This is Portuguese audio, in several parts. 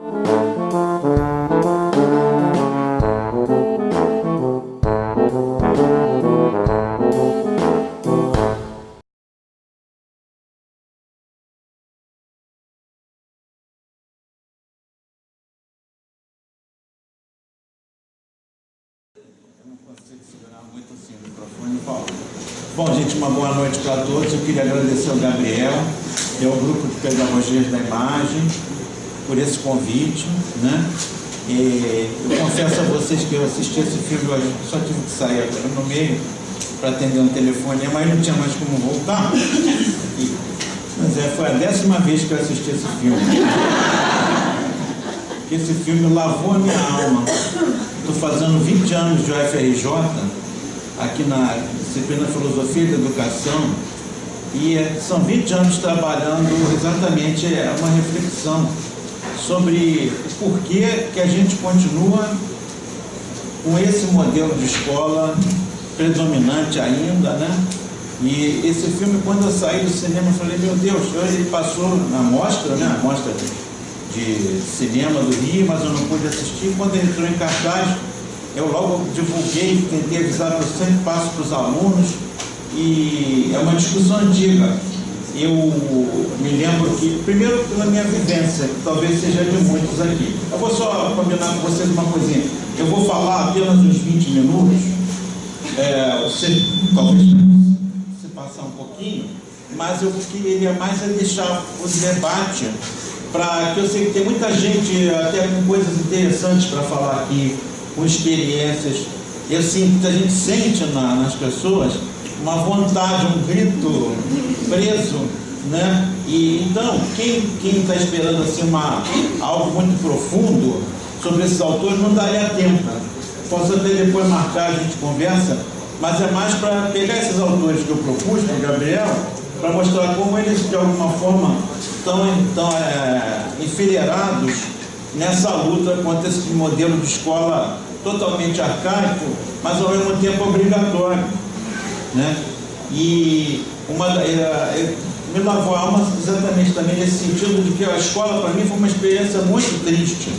Muito assim o microfone, Paulo. Bom, gente, uma boa noite para todos. Eu queria agradecer ao Gabriel e ao grupo de pedagogias da imagem por esse convite, né? E eu confesso a vocês que eu assisti esse filme hoje, só tive que sair agora no meio para atender um telefone, mas não tinha mais como voltar. Mas foi a 10ª vez que eu assisti esse filme. Esse filme lavou a minha alma. Estou fazendo 20 anos de UFRJ, aqui na disciplina Filosofia da Educação, e são 20 anos trabalhando exatamente uma reflexão sobre o porquê que a gente continua com esse modelo de escola predominante ainda, né? E esse filme, quando eu saí do cinema, eu falei, meu Deus, ele passou na mostra, né? A mostra de cinema do Rio, mas eu não pude assistir. Quando ele entrou em cartaz, eu logo divulguei, tentei avisar, eu sempre passo para os alunos, e é uma discussão antiga. Eu me lembro que, primeiro pela minha vivência, que talvez seja de muitos aqui. Eu vou só combinar com vocês uma coisinha. Eu vou falar apenas uns 20 minutos, você talvez se passar um pouquinho, mas eu queria mais deixar o debate, para que eu sei que tem muita gente até com coisas interessantes para falar aqui, com experiências. Eu sinto, a gente sente nas pessoas uma vontade, um grito preso, né? E então, quem está esperando assim algo muito profundo sobre esses autores, não daria tempo. Posso até depois marcar, a gente conversa, mas é mais para pegar esses autores que eu propus para o Gabriel, para mostrar como eles, de alguma forma, estão enfileirados nessa luta contra esse modelo de escola totalmente arcaico, mas ao mesmo tempo obrigatório, né? E me lavou a alma exatamente também nesse sentido de que a escola, para mim, foi uma experiência muito triste.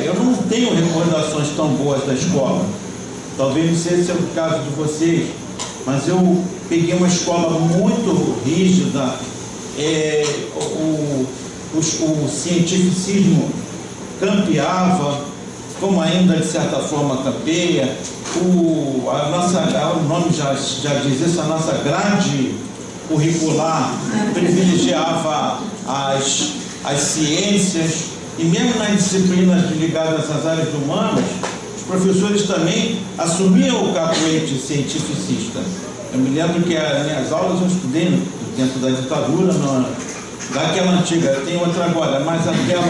Eu não tenho recordações tão boas da escola. Talvez não seja o caso de vocês, mas eu peguei uma escola muito rígida. O cientificismo campeava, como ainda de certa forma campeia. O nome já diz isso, a nossa grade curricular privilegiava as ciências, e mesmo nas disciplinas ligadas às áreas humanas, os professores também assumiam o cacuete cientificista. Eu me lembro que as minhas aulas eu estudei no tempo da ditadura, daquela antiga, tem outra agora, mas aquela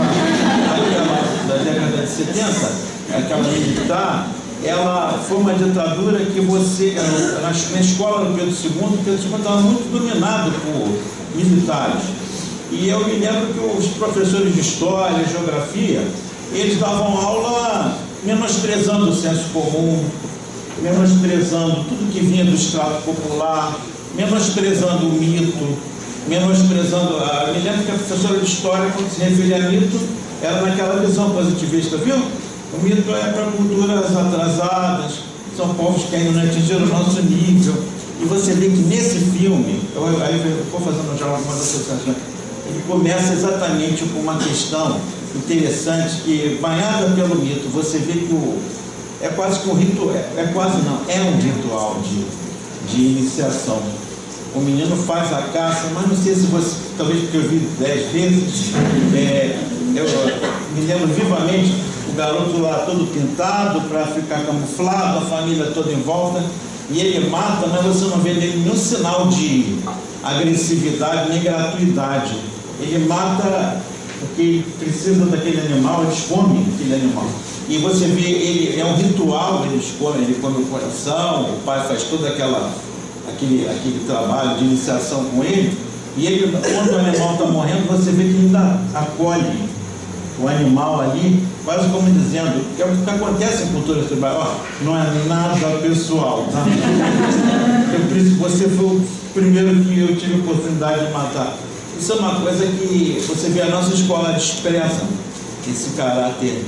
da década de 70, aquela militar, ela foi uma ditadura que na escola do Pedro II estava muito dominado por militares. E eu me lembro que os professores de história, geografia, eles davam aula menosprezando o senso comum, menosprezando tudo que vinha do extrato popular, menosprezando o mito, menosprezando. Me lembro que a professora de história, quando se referia a mito, era naquela visão positivista, viu? O mito é para culturas atrasadas, são povos que ainda não atingiram o nosso nível. E você vê que nesse filme, aí eu vou fazendo já algumas associações, ele começa exatamente com uma questão interessante, que, banhada pelo mito, você vê que é quase que um ritual, é um ritual de iniciação. O menino faz a caça, mas não sei se você, talvez porque eu vi 10 vezes, eu me lembro vivamente, o garoto lá todo pintado para ficar camuflado, a família toda em volta, e ele mata, mas você não vê nele nenhum sinal de agressividade nem gratuidade. Ele mata porque ele precisa daquele animal, eles comem aquele animal. E você vê, ele é um ritual, ele come o coração, o pai faz todo aquele trabalho de iniciação com ele, e ele, quando o animal está morrendo, você vê que ele ainda acolhe o animal ali, quase como dizendo, que é o que acontece em cultura tribal, não é nada pessoal, tá? Por isso você foi o primeiro que eu tive a oportunidade de matar. Isso é uma coisa que você vê a nossa escola expressa, esse caráter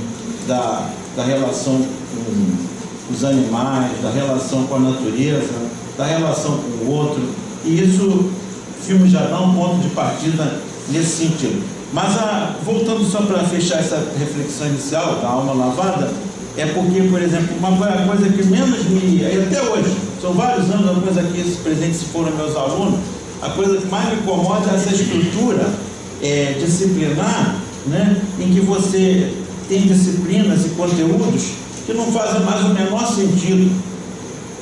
da relação com os animais, da relação com a natureza, da relação com o outro, e isso, o filme já dá um ponto de partida nesse sentido. Mas, voltando só para fechar essa reflexão inicial da alma lavada, é porque, por exemplo, uma coisa que menos me... E até hoje, são vários anos, uma coisa que esses presentes foram meus alunos, a coisa que mais me incomoda é essa estrutura disciplinar, né, em que você tem disciplinas e conteúdos que não fazem mais o menor sentido.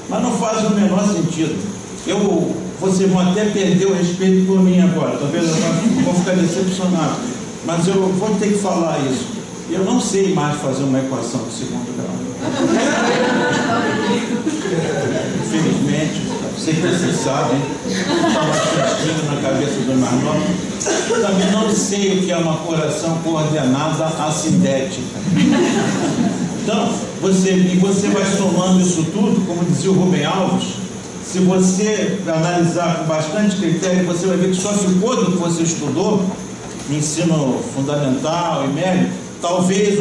Mas não fazem o menor sentido. Vocês vão até perder o respeito por mim agora, talvez eu vou ficar decepcionado, mas eu vou ter que falar isso. Eu não sei mais fazer uma equação de segundo grau. Infelizmente, sei que vocês sabem, está bastante na cabeça do mais novo. Eu também não sei o que é uma coração coordenada assindética. Então, você vai somando isso tudo, como dizia o Rubem Alves. Se você analisar com bastante critério, você vai ver que só ficou do que você estudou, no ensino fundamental e médio, talvez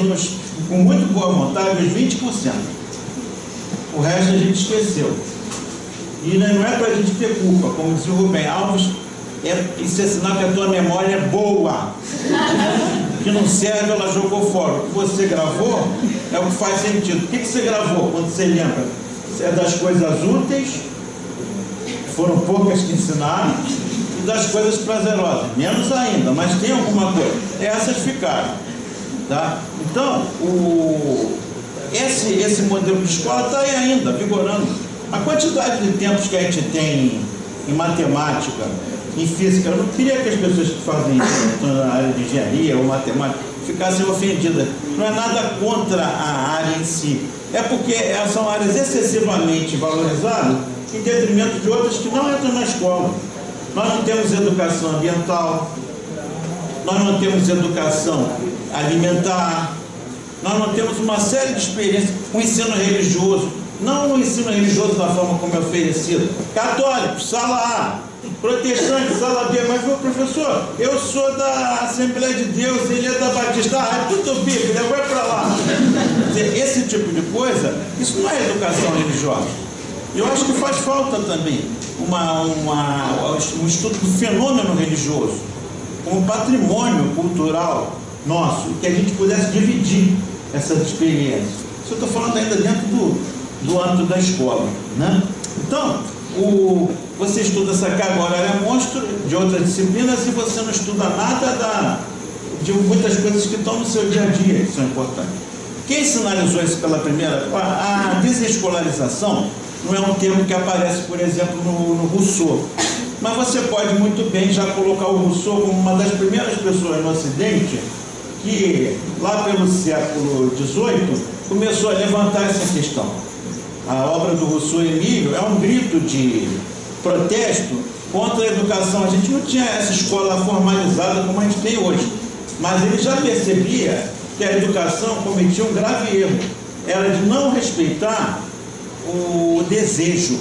com muito boa vontade, uns 20%. O resto a gente esqueceu. E não é para a gente ter culpa, como dizia o Rubem Alves, isso é sinal que a tua memória é boa. O que não serve, ela jogou fora. O que você gravou é o que faz sentido. O que você gravou quando você lembra? É das coisas úteis, foram poucas que ensinaram, e das coisas prazerosas, menos ainda, mas tem alguma coisa. Essas ficaram. Tá? Então, esse modelo de escola está aí ainda, vigorando. A quantidade de tempos que a gente tem em matemática, em física, eu não queria que as pessoas que fazem isso na área de engenharia ou matemática ficassem ofendidas. Não é nada contra a área em si, é porque são áreas excessivamente valorizadas em detrimento de outras que não entram na escola. Nós não temos educação ambiental, nós não temos educação alimentar, nós não temos uma série de experiências, o ensino religioso, não o ensino religioso da forma como é oferecido, católico, sala A, protestante, sala B, mas meu professor, eu sou da Assembleia de Deus, ele é da Batista, é tudo Bíblia, vai para lá. Esse tipo de coisa, isso não é educação religiosa. Eu acho que faz falta também um estudo do fenômeno religioso, como patrimônio cultural nosso, que a gente pudesse dividir essas experiências. Isso eu estou falando ainda dentro do âmbito da escola, né? Então, você estuda essa carga horária monstro de outras disciplinas e você não estuda nada de muitas coisas que estão no seu dia a dia, que são importantes. Quem sinalizou isso pela primeira? A desescolarização não é um termo que aparece, por exemplo, no Rousseau. Mas você pode muito bem já colocar o Rousseau como uma das primeiras pessoas no Ocidente que, lá pelo século XVIII, começou a levantar essa questão. A obra do Rousseau, Emílio, é um grito de protesto contra a educação. A gente não tinha essa escola formalizada como a gente tem hoje, mas ele já percebia que a educação cometia um grave erro. Era de não respeitar o desejo,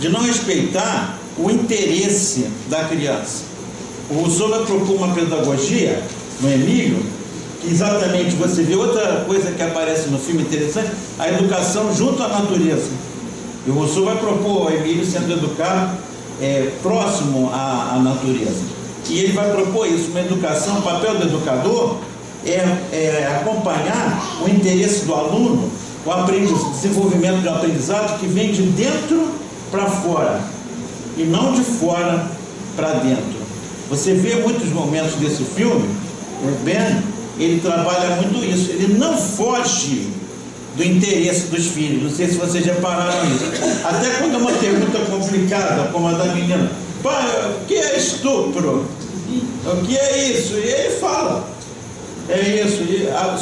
de não respeitar o interesse da criança. O Rousseau vai propor uma pedagogia no Emílio, que exatamente você vê outra coisa que aparece no filme interessante, a educação junto à natureza. E o Rousseau vai propor o Emílio sendo educado próximo à natureza. E ele vai propor isso, uma educação, o papel do educador é acompanhar o interesse do aluno, o desenvolvimento de um aprendizado que vem de dentro para fora, e não de fora para dentro. Você vê muitos momentos desse filme, o Ben, ele trabalha muito isso, ele não foge do interesse dos filhos. Não sei se vocês repararam isso. Até quando é uma pergunta complicada, como a da menina, pai, o que é estupro? O que é isso? E ele fala, é isso.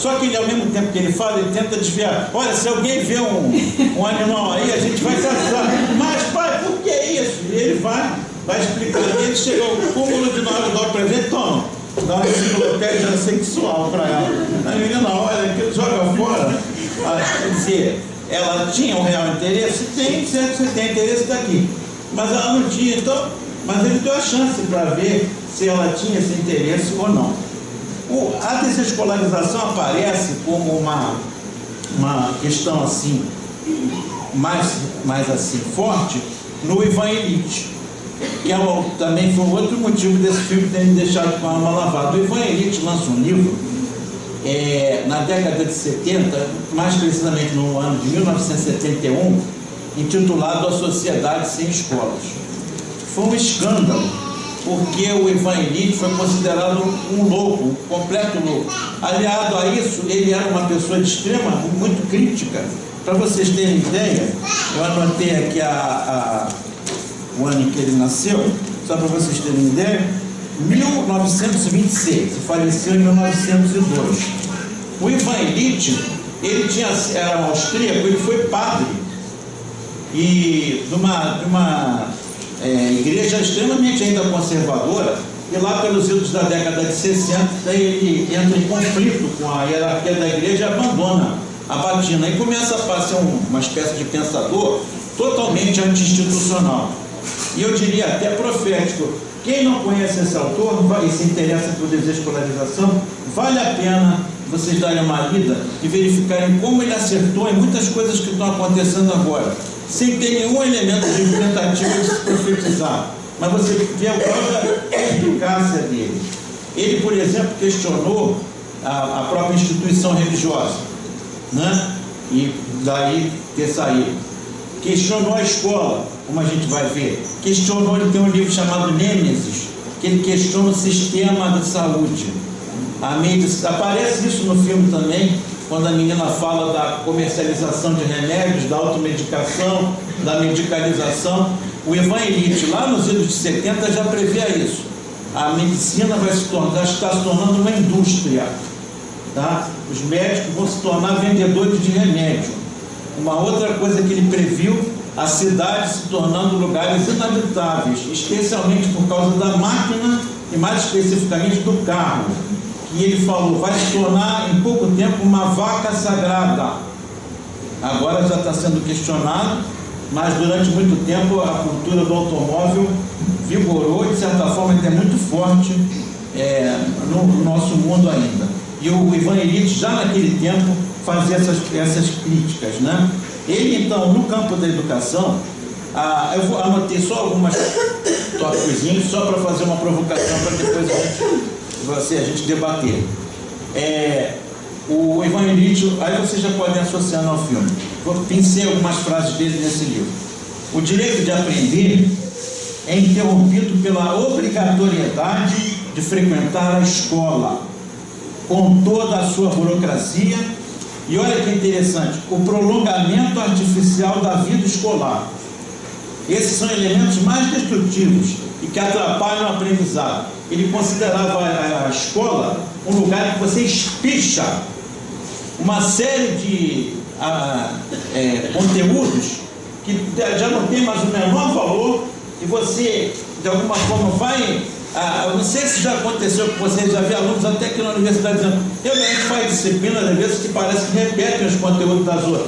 Só que ele, ao mesmo tempo que ele fala, ele tenta desviar. Olha, se alguém vê um animal aí, a gente vai caçar. Mas pai, por que isso? E ele vai explicando. Ele chega ao cúmulo de 9 dólares para ele, toma, dá uma enciclopédia sexual para ela. A menina olha, que joga fora. Quer dizer, ela tinha um real interesse? Tem, certo, você tem interesse daqui. Mas ela não tinha, então, mas ele deu a chance para ver se ela tinha esse interesse ou não. A desescolarização aparece como uma questão assim, mais assim, forte, no Ivan Illich, que também foi outro motivo desse filme ter me deixado com a alma lavada. O Ivan Illich lança um livro na década de 70, mais precisamente no ano de 1971, intitulado A Sociedade Sem Escolas. Foi um escândalo, porque o Ivan Illich foi considerado um louco, um completo louco. Aliado a isso, ele era uma pessoa de extrema, muito crítica. Para vocês terem ideia, eu anotei aqui o ano em que ele nasceu, só para vocês terem ideia, 1926, e faleceu em 1902. O Ivan Illich, era um austríaco, ele foi padre, e de uma igreja extremamente ainda conservadora, e lá pelos idos da década de 60, ele entra em conflito com a hierarquia da igreja e abandona a batina, e começa a ser uma espécie de pensador totalmente anti-institucional, e eu diria até profético. Quem não conhece esse autor e se interessa por desescolarização, vale a pena vocês darem uma lida e verificarem como ele acertou em muitas coisas que estão acontecendo agora, sem ter nenhum elemento de tentativa de se profetizar, mas você vê a própria eficácia dele. Ele, por exemplo, questionou a própria instituição religiosa, né? E daí ter saído. Questionou a escola, como a gente vai ver. Questionou, ele tem um livro chamado Nêmesis, que ele questiona o sistema de saúde. Aparece isso no filme também, quando a menina fala da comercialização de remédios, da automedicação, da medicalização. O Ivan Illich, lá nos anos de 70, já previa isso. A medicina já está se tornando uma indústria, tá? Os médicos vão se tornar vendedores de remédio. Uma outra coisa que ele previu, a cidade se tornando lugares inabitáveis, especialmente por causa da máquina e mais especificamente do carro, que ele falou, vai se tornar em pouco tempo uma vaca sagrada. Agora já está sendo questionado, mas durante muito tempo a cultura do automóvel vigorou e de certa forma ainda é muito forte no nosso mundo ainda. E o Ivan Illich já naquele tempo fazia essas críticas, né? Ele então, no campo da educação, eu anotei só algumas tópicos só para fazer uma provocação para depois a gente debater. O Ivan Illich, aí vocês já podem associar ao filme. Pensei algumas frases dele nesse livro. O direito de aprender é interrompido pela obrigatoriedade de frequentar a escola, com toda a sua burocracia, e olha que interessante, o prolongamento artificial da vida escolar. Esses são elementos mais destrutivos e que atrapalham o aprendizado. Ele considerava a escola um lugar em que você espicha uma série de conteúdos que já não tem mais o menor valor, e você, de alguma forma, vai... eu não sei se já aconteceu com vocês, já vi alunos até aqui na universidade dizendo, a gente faz disciplinas, às vezes, que parece que repetem os conteúdos das outras.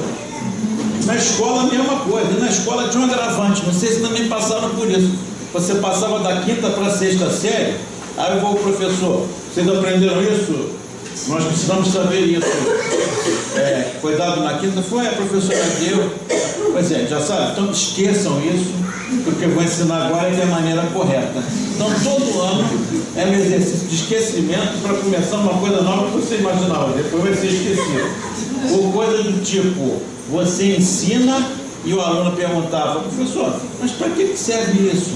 Na escola, a mesma coisa. E na escola tinha um agravante, não sei se também passaram por isso. Você passava da 5ª para a 6ª série, aí o professor, vocês aprenderam isso? Nós precisamos saber isso. Foi dado na 5ª? Foi, a professora deu. Pois já sabe, então esqueçam isso, porque eu vou ensinar agora de maneira correta. Então, todo ano é um exercício de esquecimento para começar uma coisa nova que você imaginava, depois vai ser esquecido. Ou coisa do tipo, você ensina e o aluno perguntava, professor, mas para que serve isso?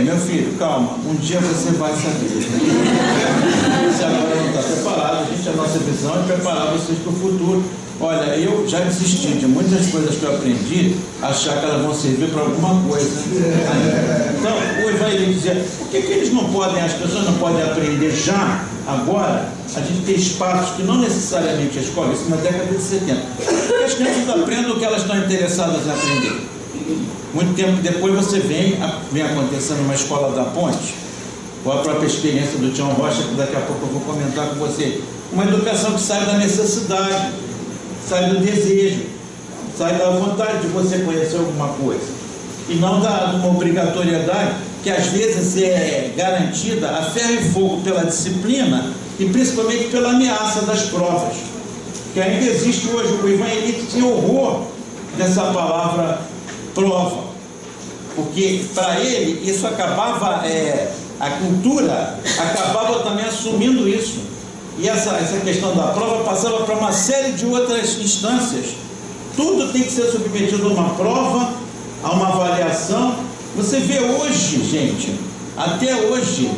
Meu filho, calma, um dia você vai saber. Você agora não está preparado, a nossa visão é preparar vocês para o futuro. Olha, eu já desisti de muitas coisas que eu aprendi, achar que elas vão servir para alguma coisa. Então, o Ivan Illich dizia, por que eles não podem, as pessoas não podem aprender já, agora, a gente tem espaços que não necessariamente a escola, isso na década de 70, porque as crianças aprendem o que elas estão interessadas em aprender. Muito tempo depois você vem acontecendo uma escola da Ponte, ou a própria experiência do Tião Rocha, que daqui a pouco eu vou comentar com você. Uma educação que sai da necessidade, sai do desejo, sai da vontade de você conhecer alguma coisa, e não de uma obrigatoriedade que às vezes é garantida a ferro e fogo pela disciplina e principalmente pela ameaça das provas. Que ainda existe hoje, o Ivan Henrique tinha horror dessa palavra prova, porque para ele isso acabava, a cultura acabava também assumindo isso, e essa questão da prova passava para uma série de outras instâncias. Tudo tem que ser submetido a uma prova, a uma avaliação. Você vê hoje, gente, até hoje,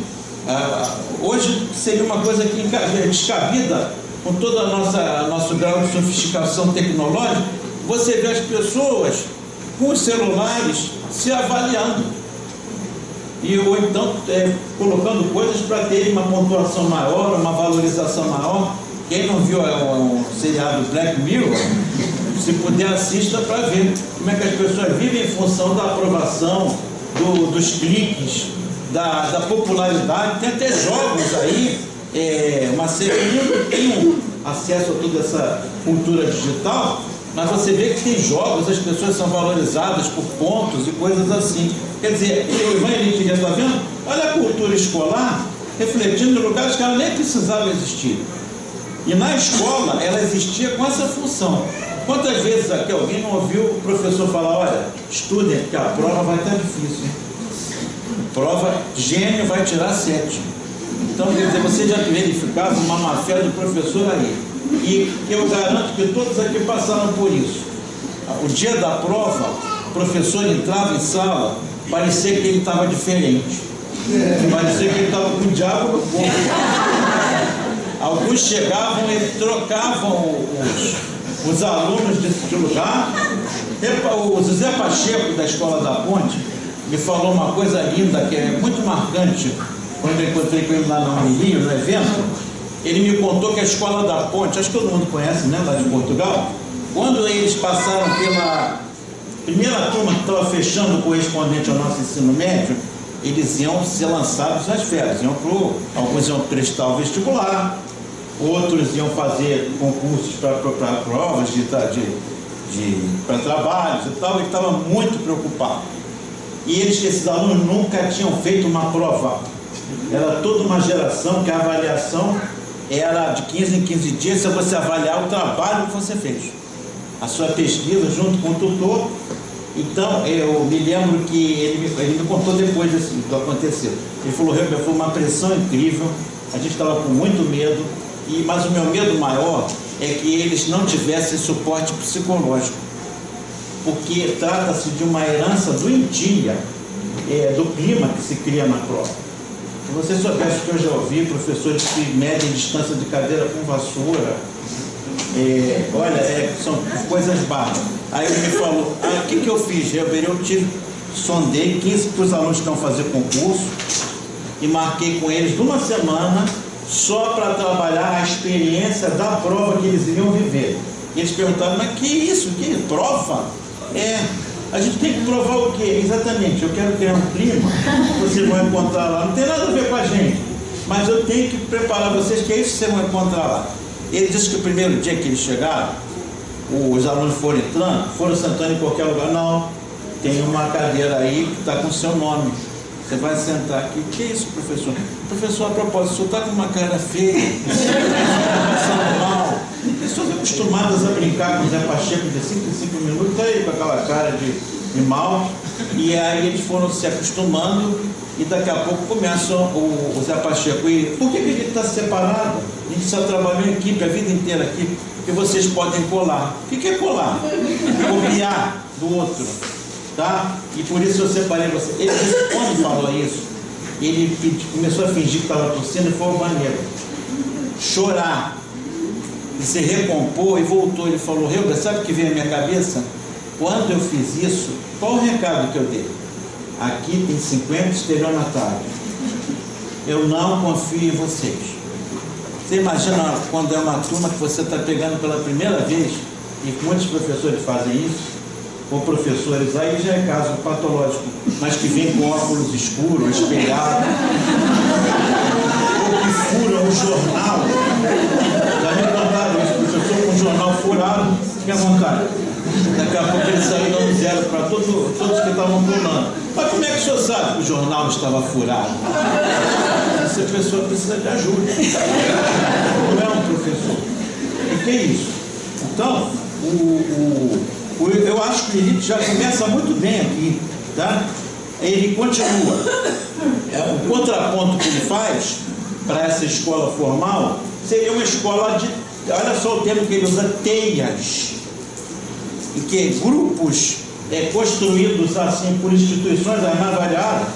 hoje seria uma coisa que é descabida, com todo o nosso grau de sofisticação tecnológica, você vê as pessoas com os celulares se avaliando, ou então colocando coisas para terem uma pontuação maior, uma valorização maior. Quem não viu o seriado Black Mirror, se puder assista para ver como é que as pessoas vivem em função da aprovação, dos cliques, da popularidade. Tem até jogos aí, uma série que tem acesso a toda essa cultura digital, mas você vê que tem jogos, as pessoas são valorizadas por pontos e coisas assim. Quer dizer, o Ivan Henrique já está vendo? Olha a cultura escolar refletindo em lugares que ela nem precisava existir. E na escola ela existia com essa função. Quantas vezes aqui alguém não ouviu o professor falar: olha, estudem, porque a prova vai estar difícil, hein? Prova, gênio vai tirar 7. Então, quer dizer, você já verificava uma má-fé do professor aí. E eu garanto que todos aqui passaram por isso. O dia da prova, o professor entrava em sala, parecia que ele estava diferente. Parecia que ele estava com o diabo no corpo. Alguns chegavam e trocavam os alunos de lugar. O Zé Pacheco, da Escola da Ponte, me falou uma coisa linda, que é muito marcante. Quando eu encontrei com ele lá no Rio, no evento, ele me contou que a Escola da Ponte, acho que todo mundo conhece, né, lá de Portugal, quando eles passaram pela primeira turma que estava fechando o correspondente ao nosso ensino médio, eles iam ser lançados nas férias, alguns iam prestar o vestibular, outros iam fazer concursos para provas para trabalhos e tal. Ele estava muito preocupado. E esses alunos nunca tinham feito uma prova. Era toda uma geração que a avaliação era de 15 em 15 dias, se você avaliar o trabalho que você fez, a sua pesquisa junto com o tutor. Então, eu me lembro que ele me contou depois do que aconteceu. Ele falou: foi uma pressão incrível, a gente estava com muito medo, mas o meu medo maior é que eles não tivessem suporte psicológico, porque trata-se de uma herança doentia, do clima que se cria na prova. Se você soubesse que eu já ouvi professores que medem distância de cadeira com vassoura, são coisas bárbaras. Aí ele me falou: o que eu fiz? Eu sondei 15 para os alunos que estão fazendo concurso e marquei com eles de uma semana só para trabalhar a experiência da prova que eles iriam viver. E eles perguntaram: mas que isso? Que prova? A gente tem que provar o quê? Exatamente, eu quero criar um clima que vocês vão encontrar lá. Não tem nada a ver com a gente, mas eu tenho que preparar vocês, que é isso que vocês vão encontrar lá. Ele disse que o primeiro dia que eles chegaram, os alunos foram entrando, foram sentando em qualquer lugar. Não, tem uma cadeira aí que está com o seu nome. Você vai sentar aqui. Que é isso, professor? Professor, a propósito, o senhor está com uma cara feia, passando mal. As pessoas acostumadas a brincar com o Zé Pacheco de 5 em 5 minutos, aí com aquela cara de mal. E aí eles foram se acostumando, e daqui a pouco começa o Zé Pacheco: e por que ele está separado? A gente só trabalhou em equipe a vida inteira aqui, que vocês podem colar. O que é colar? Copiar do outro. Tá? E por isso eu separei você. Ele disse, quando falou isso, ele começou a fingir que estava tossindo e foi ao banheiro chorar, e se recompor e voltou. Ele falou: Helber, sabe o que veio à minha cabeça? Quando eu fiz isso, qual o recado que eu dei? Aqui tem 50 estelionatários, eu não confio em vocês. Você imagina quando é uma turma que você está pegando pela primeira vez, e muitos professores fazem isso, ou professores, aí já é caso patológico, mas que vem com óculos escuros, espelhados, ou que furam o jornal. Já me contaram isso, professor com o jornal furado, fique à vontade. Daqui a pouco ele saiu dando zero para todos que estavam pulando. Mas como é que o senhor sabe que o jornal estava furado? Essa pessoa precisa de ajuda. Não é um professor. O que é isso? Então, eu acho que o Henrique já começa muito bem aqui, tá? Ele continua. O contraponto que ele faz para essa escola formal seria uma escola de, olha só o termo que ele usa, teias, em que grupos construídos assim por instituições mais variadas,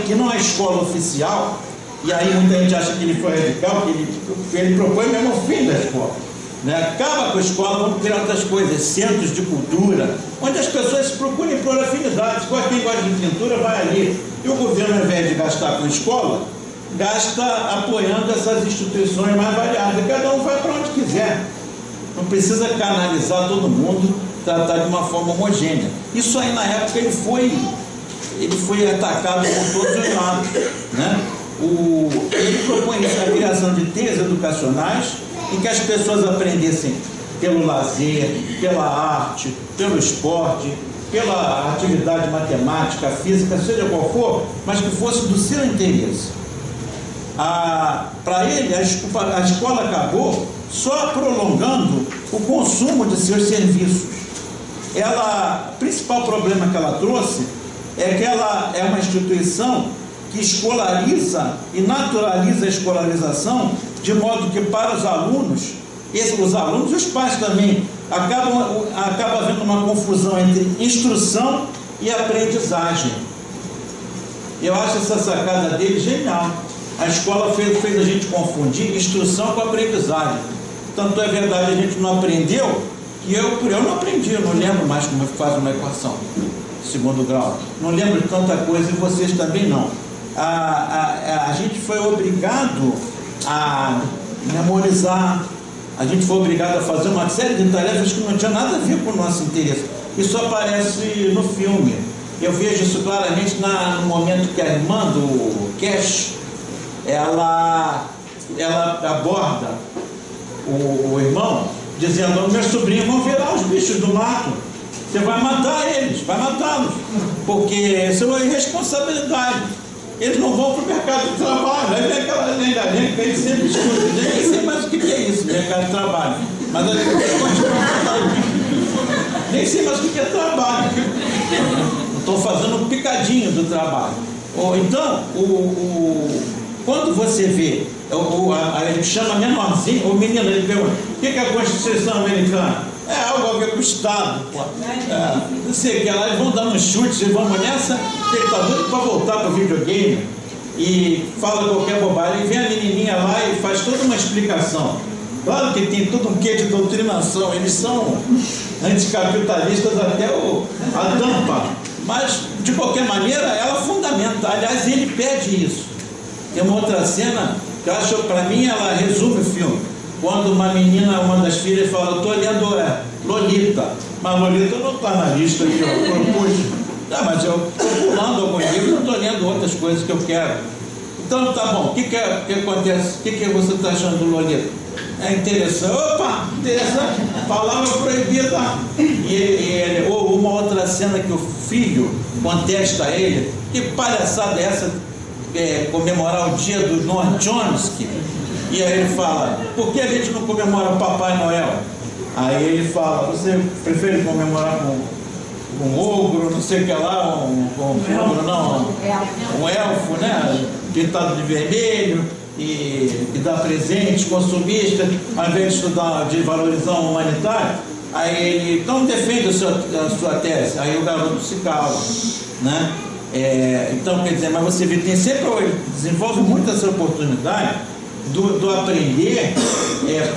que não é escola oficial, e aí muita gente acha que ele foi radical, que ele propõe mesmo o fim da escola, né? Acaba com a escola, vamos criar outras coisas, centros de cultura, onde as pessoas se procurem por afinidades. Quem gosta de pintura vai ali, e o governo, ao invés de gastar com escola, gasta apoiando essas instituições mais variadas, cada um vai para onde quiser, não precisa canalizar todo mundo, tratar de uma forma homogênea. Isso aí, na época, ele foi atacado por todos os lados, né? Ele propõe isso, a criação de teias educacionais em que as pessoas aprendessem pelo lazer, pela arte, pelo esporte, pela atividade matemática, física, seja qual for, mas que fosse do seu interesse. Para ele, a escola acabou só prolongando o consumo de seus serviços. O principal problema que ela trouxe é que ela é uma instituição que escolariza e naturaliza a escolarização, de modo que para os alunos e os pais também, acaba havendo uma confusão entre instrução e aprendizagem. Eu acho essa sacada dele genial. A escola fez a gente confundir instrução com aprendizagem. Tanto é verdade, a gente não aprendeu, que eu não aprendi, eu não lembro mais como faz uma equação, segundo grau. Não lembro de tanta coisa e vocês também não. A gente foi obrigado a memorizar, a gente foi obrigado a fazer uma série de tarefas que não tinha nada a ver com o nosso interesse. Isso aparece no filme. Eu vejo isso claramente no momento que a irmã do Cash, ela aborda o irmão, dizendo: meus sobrinhos vão virar os bichos do mato, você vai matar eles, vai matá-los, porque isso é uma irresponsabilidade, eles não vão para o mercado de trabalho. Aí vem aquela lenda da gente que a gente sempre escuta, nem sei mais o que é isso, mercado de trabalho, mas a gente continua falando, nem sei mais o que é trabalho, estou fazendo um picadinho do trabalho. Então, quando você vê, ele chama menorzinho, o menino, ele pergunta: o que é a Constituição americana? É algo a ver com o Estado, pô. Não sei o que lá, eles vão dando chutes, eles vão nessa, que ele está doido para voltar para o videogame e fala qualquer bobagem. E vem a menininha lá e faz toda uma explicação. Claro que tem todo um quê de doutrinação, eles são anticapitalistas até a tampa, mas de qualquer maneira ela fundamenta. Aliás, ele pede isso. Tem uma outra cena que eu acho, para mim, ela resume o filme. Quando uma menina, uma das filhas, fala: eu estou lendo Lolita, mas Lolita não está na lista que eu propus. Mas eu estou pulando alguns livros, eu estou lendo outras coisas que eu quero. Então, tá bom, o que acontece? O que você está achando do Lolita? É interessante. Opa, interessante. Palavra proibida. Ou uma outra cena que o filho contesta a ele: que palhaçada é essa? Comemorar o dia do Noam Chomsky. E aí ele fala: por que a gente não comemora o Papai Noel? Aí ele fala: você prefere comemorar com um ogro, não sei o que lá, um elfo, né, pintado de vermelho e dá presentes, consumista, ao invés de estudar, de valorizar o humanitário? Aí ele: então defende a sua tese. Aí o garoto se cala, né? Então, quer dizer, mas você vê, tem sempre, desenvolve muito essa oportunidade do aprender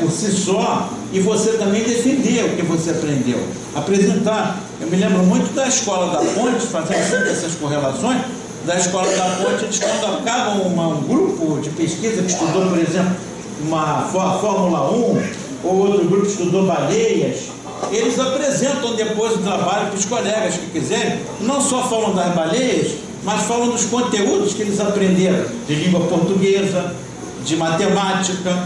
por si só, e você também defender o que você aprendeu, apresentar. Eu me lembro muito da Escola da Ponte, fazendo sempre essas correlações. Da Escola da Ponte, eles, quando acabam um grupo de pesquisa que estudou, por exemplo, uma Fórmula 1, ou outro grupo que estudou baleias, eles apresentam depois o trabalho para os colegas que quiserem. Não só falam das baleias, mas falam dos conteúdos que eles aprenderam, de língua portuguesa, de matemática.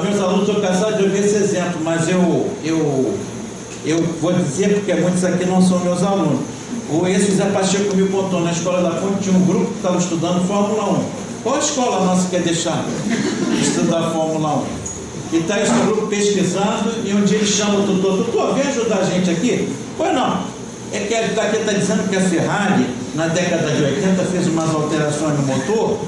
Meus alunos estão cansados de ouvir esse exemplo, mas eu vou dizer, porque muitos aqui não são meus alunos. Esse Zé Pacheco me contou, na Escola da Fonte tinha um grupo que estava estudando Fórmula 1. Qual escola nossa quer deixar estudar Fórmula 1? E está esse grupo pesquisando, e um dia ele chama o tutor, vem ajudar a gente aqui? Pois não, é que ele está dizendo que a Ferrari, na década de 80, fez umas alterações no motor,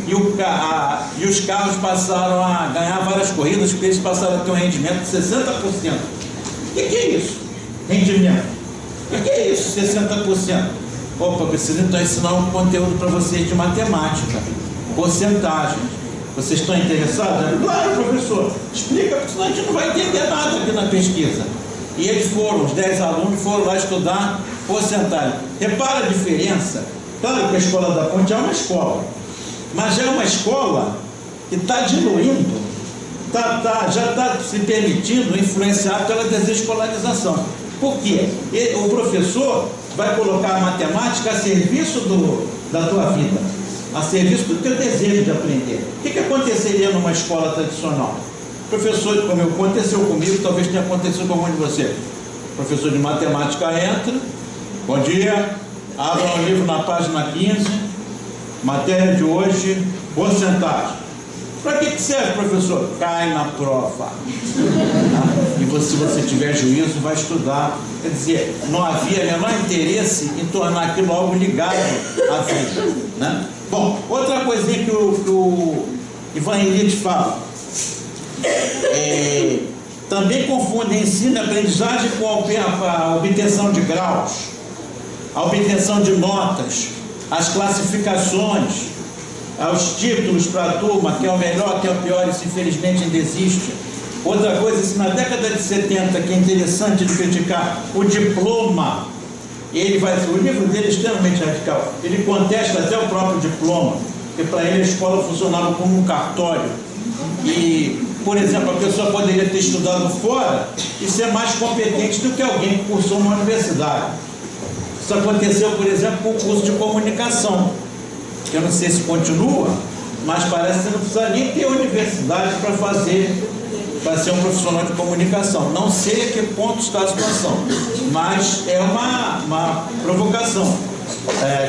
e os carros passaram a ganhar várias corridas, porque eles passaram a ter um rendimento de 60%. O que é isso? Rendimento. O que é isso, 60%? Opa, preciso então ensinar um conteúdo para vocês de matemática. Porcentagens. Vocês estão interessados? Claro, professor, explica, porque senão a gente não vai entender nada aqui na pesquisa. E eles foram, os 10 alunos foram lá estudar porcentagem. Repara a diferença. Claro que a Escola da Ponte é uma escola, mas é uma escola que está diluindo, já está se permitindo influenciar pela desescolarização. Por quê? O professor vai colocar a matemática a serviço da tua vida, a serviço do teu desejo de aprender. O que aconteceria numa escola tradicional? Professor, como aconteceu comigo, talvez tenha acontecido com algum de vocês. Professor de matemática entra, bom dia, abra o livro na página 15, matéria de hoje, porcentagem. Para que serve, professor? Cai na prova. E se você tiver juízo, vai estudar. Quer dizer, não havia menor interesse em tornar aquilo algo ligado à vida, né? Bom, outra coisinha que o Ivan Illich fala. Também confunde ensino e aprendizagem com a obtenção de graus, a obtenção de notas, as classificações, os títulos para a turma, que é o melhor, que é o pior, isso infelizmente ainda existe. Outra coisa, se na década de 70, que é interessante de criticar, o diploma, o livro dele é extremamente radical, ele contesta até o próprio diploma, porque para ele a escola funcionava como um cartório. E, por exemplo, a pessoa poderia ter estudado fora e ser mais competente do que alguém que cursou uma universidade. Isso aconteceu, por exemplo, com o curso de comunicação, que eu não sei se continua, mas parece que você não precisa nem ter universidade para ser um profissional de comunicação. Não sei a que ponto está a situação, mas é uma provocação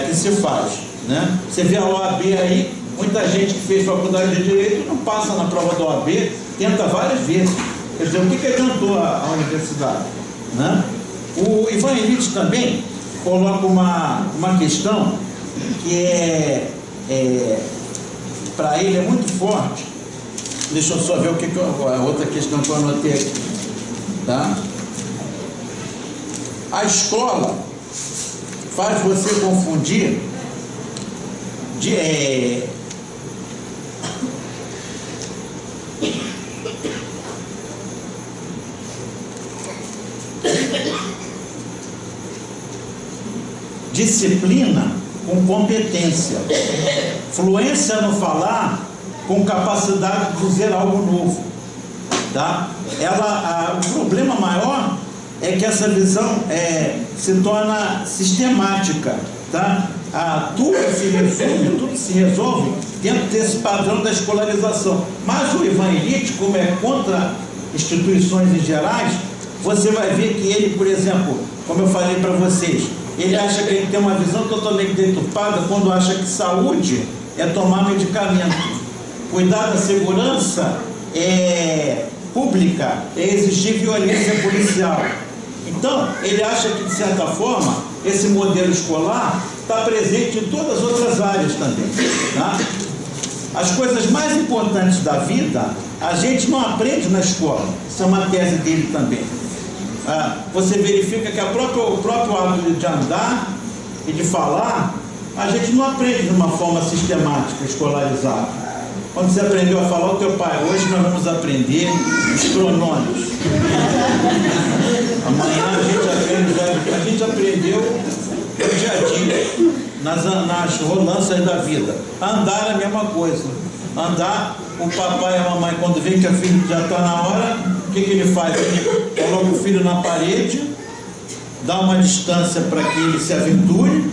que se faz, né? Você vê a OAB aí, muita gente que fez faculdade de Direito não passa na prova da OAB, tenta várias vezes. Quer dizer, o que adiantou a universidade, né? O Ivan Illich também coloca uma questão que para ele é muito forte. Deixa eu só ver a outra questão que eu anotei aqui, tá? A escola faz você confundir disciplina com competência, fluência no falar com capacidade de dizer algo novo, tá? O problema maior é que essa visão se torna sistemática, tá? Tudo se resume, tudo se resolve dentro desse padrão da escolarização. Mas o Ivan Illich, como é contra instituições em gerais, você vai ver que ele, por exemplo, como eu falei para vocês, ele acha que ele tem uma visão totalmente deturpada quando acha que saúde é tomar medicamento. Cuidar da segurança pública é exigir violência policial. Então, ele acha que, de certa forma, esse modelo escolar está presente em todas as outras áreas também, tá? As coisas mais importantes da vida, a gente não aprende na escola. Isso é uma tese dele também. Você verifica que o próprio ato de andar e de falar, a gente não aprende de uma forma sistemática, escolarizada. Quando você aprendeu a falar, o teu pai, hoje nós vamos aprender os pronômios. Amanhã a gente aprendeu no dia a dia, nas rolanças da vida. Andar é a mesma coisa. Andar, o papai e a mamãe, quando vê que o filho já está na hora, o que ele faz? Ele coloca o filho na parede, dá uma distância para que ele se aventure,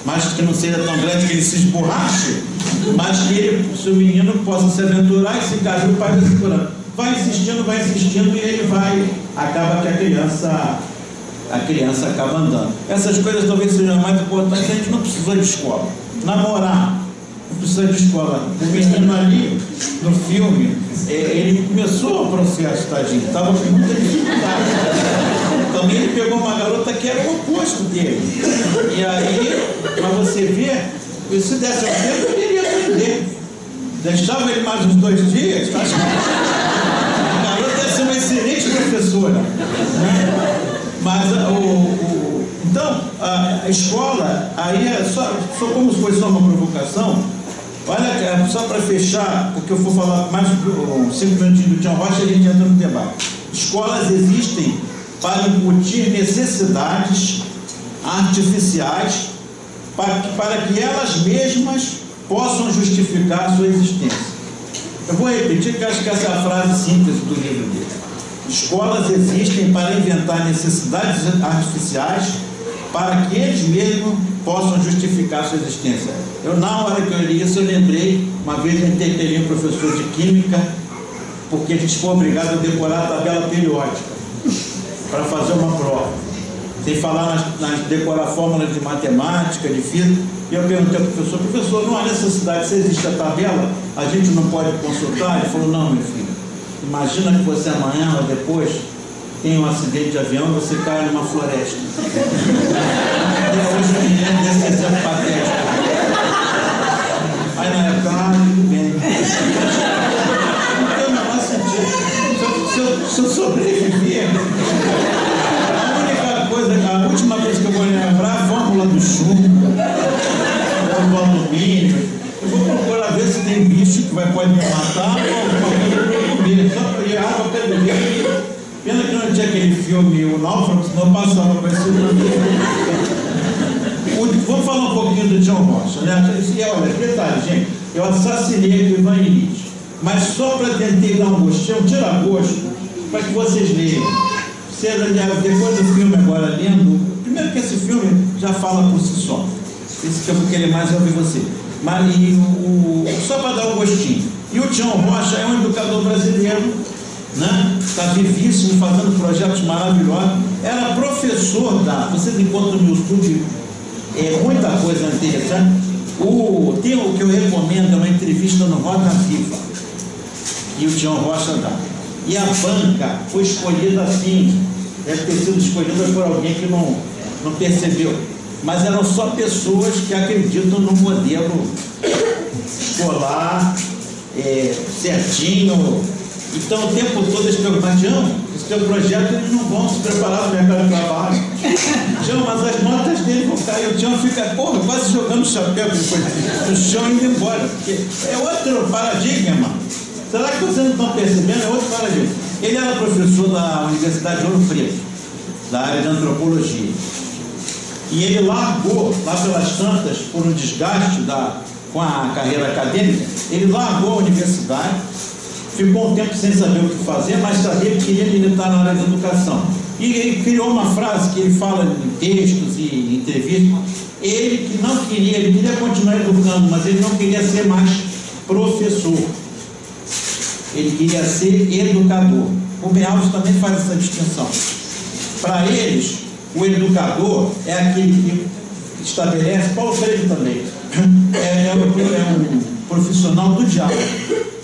mas que não seja tão grande que ele se esborrache, mas que se o menino possa se aventurar e se cair, o pai vai segurando. Vai insistindo e ele acaba que a criança a criança acaba andando. Essas coisas talvez sejam mais importantes. A gente não precisa de escola. Namorar, não precisa de escola. O menino ali, no filme, ele começou o processo, tadinho, estava com muita dificuldade. Também ele pegou uma garota que era o oposto dele. E aí, para você ver, se desse ao tempo, ele iria aprender. Deixava ele mais uns 2 dias, tá? A garota ia ser uma excelente professora, né? Mas então, a escola, aí é só como se fosse só uma provocação. Olha, só para fechar, porque eu vou falar mais 5 minutinhos do Tião Rocha e a gente entra no debate. Escolas existem para incutir necessidades artificiais para que elas mesmas possam justificar a sua existência. Eu vou repetir, que acho que essa é a frase síntese do livro dele. Escolas existem para inventar necessidades artificiais para que eles mesmos possam justificar a sua existência. Na hora que eu li isso, eu lembrei, uma vez eu interpelei um professor de química, porque a gente foi obrigado a decorar a tabela periódica para fazer uma prova. Sem falar decorar fórmulas de matemática, de física. E eu perguntei ao professor, não há necessidade, se existe a tabela, a gente não pode consultar? Ele falou, não, meu filho, imagina que você amanhã ou depois tem um acidente de avião e você cai numa floresta. Depois eu me lembro desse exemplo patético. Aí na época, tudo bem. Não tem o menor sentido. Se eu sobreviver, a última coisa que eu vou lembrar é a fórmula do chumbo, do alumínio. Eu vou procurar ver se tem bicho que pode me matar ou alguma coisa para eu comer. Só para ir água para beber. Pena que não tinha aquele filme, O Náufrago, senão passava para esse Vamos falar um pouquinho do Tião Rocha, né? E olha, detalhe, gente, eu assassinei o Ivan Illich, mas só para tentar dar um gostinho, um tira-gosto, para que vocês leiam. Depois do filme agora lendo, primeiro que esse filme já fala por si só. Esse que eu vou querer mais é ouvir você. Mas só para dar um gostinho. E o Tião Rocha é um educador brasileiro, né? Está vivíssimo, fazendo projetos maravilhosos. Era professor vocês encontram no YouTube muita coisa interessante. Tem o que eu recomendo, é uma entrevista no Roda Viva, que o Tião Rocha dá. E a banca foi escolhida assim, deve ter sido escolhida por alguém que não percebeu, mas eram só pessoas que acreditam no modelo escolar certinho. Então o tempo todo eles perguntam, Tião, esse teu projeto eles não vão se preparar para o mercado de trabalho. Tião, mas as notas dele vão cair. O Tião fica, quase jogando o chapéu no chão e indo embora, porque é outro paradigma, mano. Será que vocês não estão percebendo? É outro paradigma. Ele era professor da Universidade de Ouro Preto, da área de antropologia. E ele largou, lá pelas tantas, por um desgaste com a carreira acadêmica, ele largou a universidade, ficou um tempo sem saber o que fazer, mas sabia que queria militar na área de educação. E ele criou uma frase que ele fala em textos e em entrevistas. Ele queria continuar educando, mas ele não queria ser mais professor. Ele queria ser educador. O Rubem Alves também faz essa distinção. Para eles, o educador é aquele que estabelece, Paulo Freire também, é um profissional do diálogo.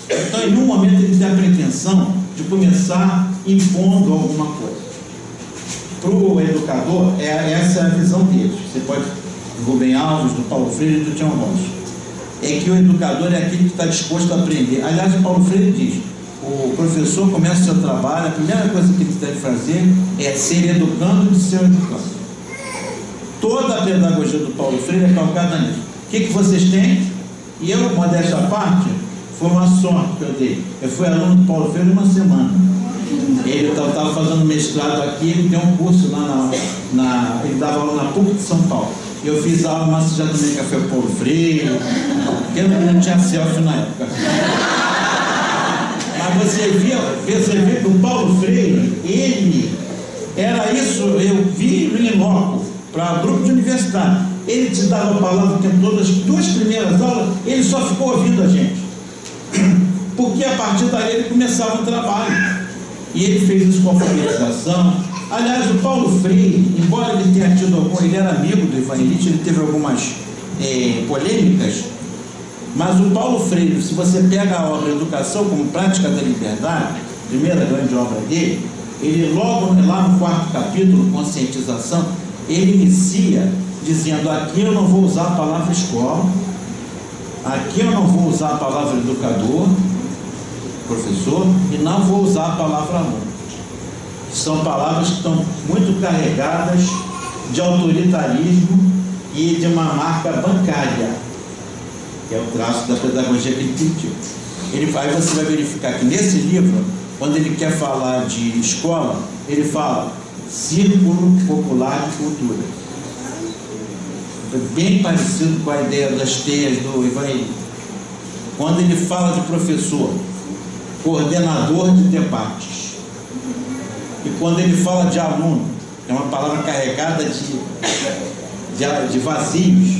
Então, em um momento, ele tem a pretensão de começar impondo alguma coisa. Para o educador, essa é a visão deles. Você pode, do Rubem Alves, do Paulo Freire e do Tião Rocha. É que o educador é aquele que está disposto a aprender. Aliás, o Paulo Freire diz, o professor começa o seu trabalho, a primeira coisa que ele deve fazer é ser educando de ser educando. Toda a pedagogia do Paulo Freire é calcada nisso. O que vocês têm? E eu, modéstia à parte, foi uma sorte que eu dei. Eu fui aluno do Paulo Freire uma semana. Ele estava fazendo mestrado aqui, ele deu um curso lá ele dava aula na PUC de São Paulo. Eu fiz aula, mas já tomei café com o Paulo Freire, porque não tinha selfie na época. Mas você vê que o Paulo Freire, ele era isso, eu vi no Inoco, para grupo de universidade. Ele te dava a palavra que todas as 2 primeiras aulas, ele só ficou ouvindo a gente. Porque a partir daí ele começava o trabalho. E ele fez isso com alfabetização, Aliás, o Paulo Freire, embora ele tenha tido ele era amigo do Ivan Illich, ele teve algumas polêmicas, mas o Paulo Freire, se você pega a obra Educação como Prática da Liberdade, primeira grande obra dele, ele logo lá no 4º capítulo, Conscientização, ele inicia dizendo: aqui eu não vou usar a palavra escola, aqui eu não vou usar a palavra educador, professor, e não vou usar a palavra aluno. São palavras que estão muito carregadas de autoritarismo e de uma marca bancária, que é o traço da pedagogia que ele critica. Aí você vai verificar que nesse livro, quando ele quer falar de escola, ele fala Círculo Popular de Cultura. Bem parecido com a ideia das teias do Ivan Illich. Quando ele fala de professor, coordenador de debates. E quando ele fala de aluno, é uma palavra carregada de vazios,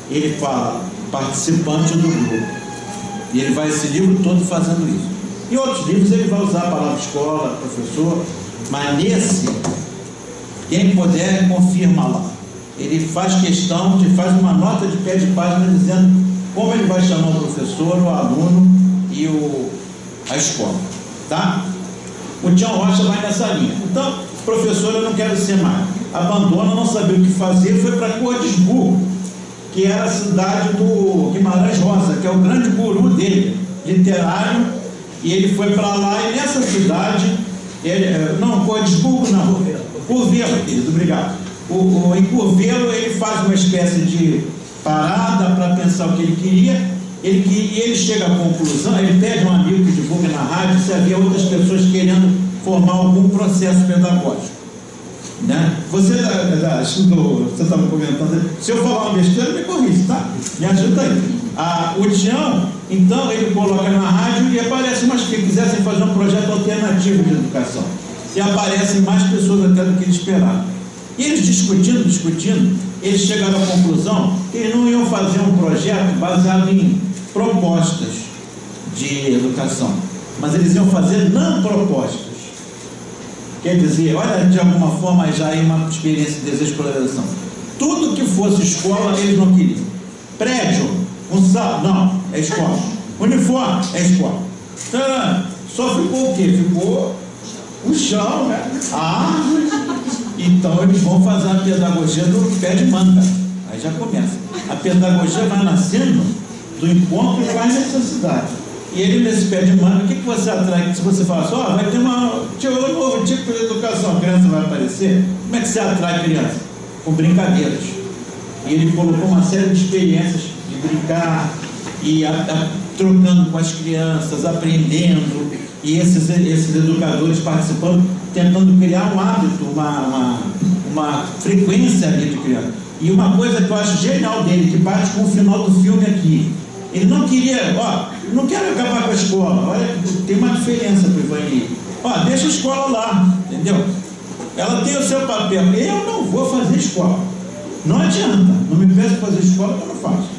ele fala participante do grupo. E ele vai esse livro todo fazendo isso. Em outros livros ele vai usar a palavra escola, professor, mas nesse, quem puder, confirma lá. Ele faz questão faz uma nota de pé de página dizendo como ele vai chamar o professor, o aluno e a escola. Tá? O Tião Rocha vai nessa linha. Então, professor, eu não quero ser mais. Abandona, não sabia o que fazer, foi para Cordisburgo, que era a cidade do Guimarães Rosa, que é o grande guru dele, literário, e ele foi para lá, e nessa cidade, Cordisburgo não, Curvelo, querido, obrigado. Em Curvelo ele faz uma espécie de parada para pensar o que ele queria, e ele chega à conclusão, ele pede um amigo que divulgue na rádio se havia outras pessoas querendo formar algum processo pedagógico. Né? Você estava comentando, se eu falar uma besteira, me corrige, tá? Me ajuda aí. O Tião, então, ele coloca na rádio e aparece mais que quisessem fazer um projeto alternativo de educação. E aparecem mais pessoas até do que ele esperava. E eles discutindo, eles chegaram à conclusão que eles não iam fazer um projeto baseado em propostas de educação, mas eles iam fazer não propostas. Quer dizer, olha, de alguma forma já é uma experiência de desescolarização. Tudo que fosse escola, eles não queriam. Prédio, sal, não, é escola. Uniforme, é escola. Então, só ficou o quê? Ficou o chão, né? A árvore. Então eles vão fazer a pedagogia do pé de manga. Aí já começa. A pedagogia vai nascendo do encontro com a necessidade. E ele, nesse pé de manga, o que você atrai? Se você fala assim, vai ter um novo tipo de educação, a criança vai aparecer. Como é que você atrai a criança? Com brincadeiras. E ele colocou uma série de experiências de brincar e trocando com as crianças, aprendendo, e esses educadores participando, tentando criar um hábito, uma frequência ali de criança. E uma coisa que eu acho genial dele, que bate com o final do filme aqui, ele não queria, não quero acabar com a escola, olha, tem uma diferença para o Ivan Illich. Deixa a escola lá, entendeu? Ela tem o seu papel, eu não vou fazer escola, não adianta, não me peça fazer escola que eu não faço,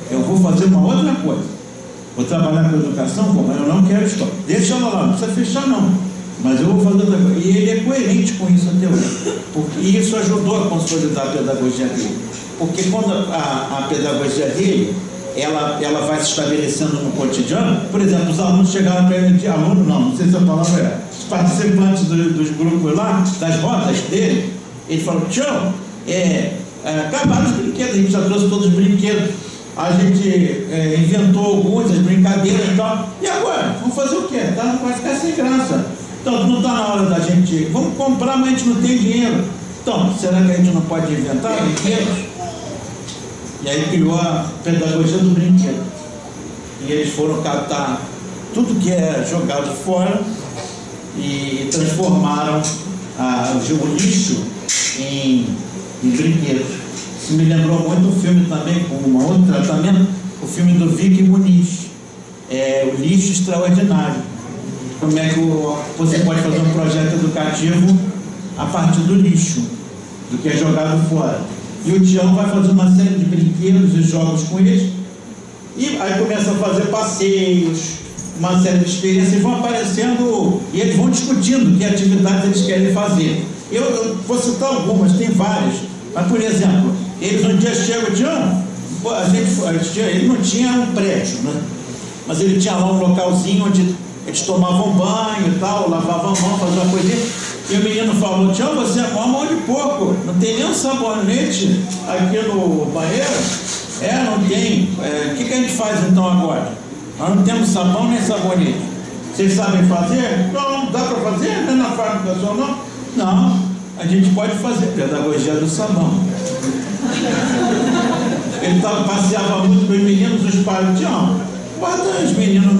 eu vou fazer uma outra coisa, vou trabalhar com educação, mas eu não quero escola, deixa ela lá, não precisa fechar não, mas eu vou fazer outra coisa. E ele é coerente com isso até hoje, e isso ajudou a consolidar a pedagogia dele, porque quando a pedagogia dele ela vai se estabelecendo no cotidiano. Por exemplo, os alunos chegaram para ele, não sei se a palavra é, os participantes dos grupos lá, das rodas dele, ele falou, Tião, acabaram os brinquedos, a gente já trouxe todos os brinquedos, a gente inventou alguns, as brincadeiras e tal, e agora? Vamos fazer o quê? Vai ficar sem graça. Então, não está na hora da gente, vamos comprar, mas a gente não tem dinheiro. Então, será que a gente não pode inventar brinquedos? E aí criou a pedagogia do brinquedo. E eles foram captar tudo que é jogado fora e transformaram o lixo em brinquedos. Isso me lembrou muito o filme também, com um outro tratamento, o filme do Vicky Muniz, O Lixo Extraordinário. Como é que você pode fazer um projeto educativo a partir do lixo, do que é jogado fora. E o Tião vai fazer uma série de brinquedos e jogos com eles, e aí começa a fazer passeios, uma série de experiências, e vão aparecendo, e eles vão discutindo que atividades eles querem fazer. Eu vou citar algumas, tem várias. Mas, por exemplo, eles um dia chegam, ele não tinha um prédio, né? Mas ele tinha lá um localzinho onde eles tomavam banho e tal, lavavam a mão, faziam uma coisinha. E o menino falou: Tião, você é mão de porco, não tem nem um sabonete aqui no banheiro? Não tem. O que a gente faz então agora? Nós não temos sabão nem sabonete. Vocês sabem fazer? Não, dá para fazer? Não é na fábrica só, não? Não, a gente pode fazer pedagogia do sabão. Ele passeava muito com os meninos, os pais diziam: guarda os meninos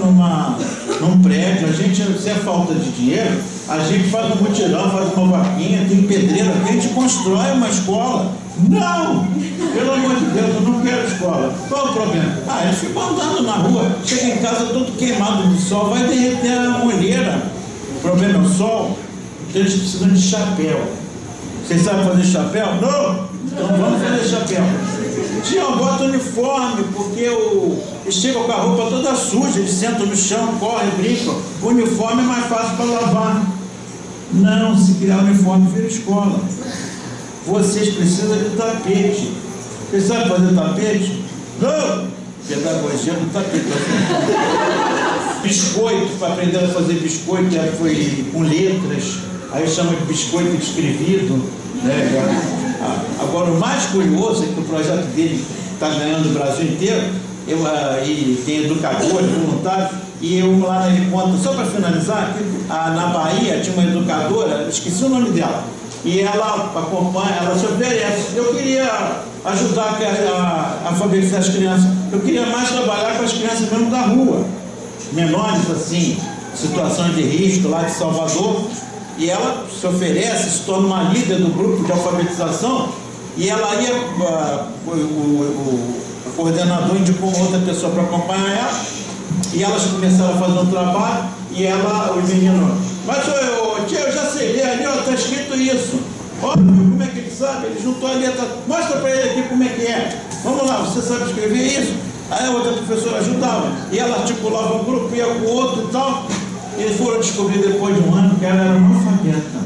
num prédio, se é falta de dinheiro, a gente faz um mutirão, faz uma vaquinha, tem pedreiro, a gente constrói uma escola. Não! Pelo amor de Deus, eu não quero escola. Qual o problema? Eles ficam andando na rua, chega em casa todo queimado do sol, vai derreter a molheira. O problema é o sol, então eles precisam de chapéu. Vocês sabem fazer chapéu? Não? Então vamos fazer chapéu. Tião, bota uniforme, porque eles chegam com a roupa toda suja, eles sentam no chão, correm, brincam. O uniforme é mais fácil para lavar. Não, se criar uniforme, vira escola. Vocês precisam de tapete. Vocês sabem fazer tapete? Não! Pedagogia do tapete. Biscoito, para aprender a fazer biscoito, foi com letras, aí chama de biscoito escrevido, né? Agora, o mais curioso é que o projeto dele está ganhando o Brasil inteiro, e tem educadores, voluntários, e lá ele conta, só para finalizar, na Bahia tinha uma educadora, esqueci o nome dela, e ela acompanha, ela se oferece. Eu queria ajudar a alfabetizar as crianças, eu queria mais trabalhar com as crianças mesmo da rua, menores assim, situações de risco lá de Salvador. E ela se oferece, se torna uma líder do grupo de alfabetização, e ela ia, o coordenador indicou uma outra pessoa para acompanhar ela, e elas começaram a fazer um trabalho, e o menino, mas tia, eu já sei ler ali, está escrito isso. Olha como é que ele sabe, ele juntou a letra, mostra para ele aqui como é que é. Vamos lá, você sabe escrever isso? Aí a outra professora ajudava, e ela articulava um grupo, ia com o outro e tal. Eles foram descobrir depois de um ano que ela era analfabeta.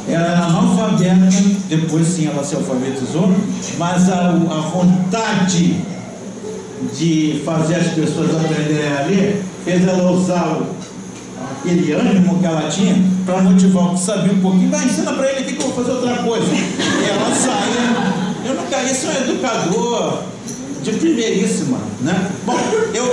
Ela era analfabeta, depois sim ela se alfabetizou, mas a vontade de fazer as pessoas aprenderem a ler fez ela usar aquele ânimo que ela tinha para motivar o que sabia um pouquinho. Vai, ensina para ele aqui que eu vou fazer outra coisa. E ela saía. Isso é um educador de primeiríssima, né? Bom,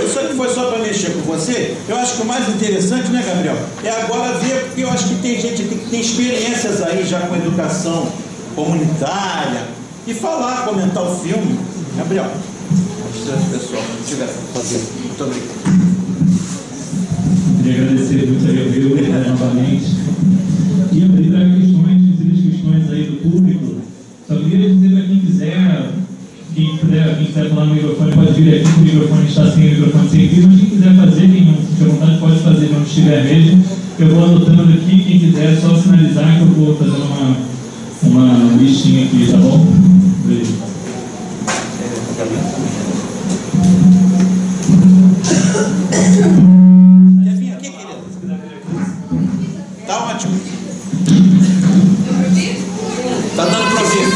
isso aqui foi só para mexer com você. Eu acho que o mais interessante, né, Gabriel, é agora ver, porque eu acho que tem gente aqui que tem experiências aí já com educação comunitária, e falar, comentar o filme. Gabriel, pessoal, se tiver fazer. Muito obrigado. Queria agradecer muito a Gabriel novamente. E abrir para questões aí do público. Só queria dizer para quem quiser. Quem quiser falar no microfone pode vir aqui, o microfone está sem o microfone sem fio, mas quem quiser fazer, quem não tiver vontade pode fazer quando estiver mesmo. Eu vou anotando aqui, quem quiser é só sinalizar que eu vou fazendo uma listinha aqui, tá bom? Beijo. Quer vir aqui, querida? Tá ótimo. Tá dando para ouvir.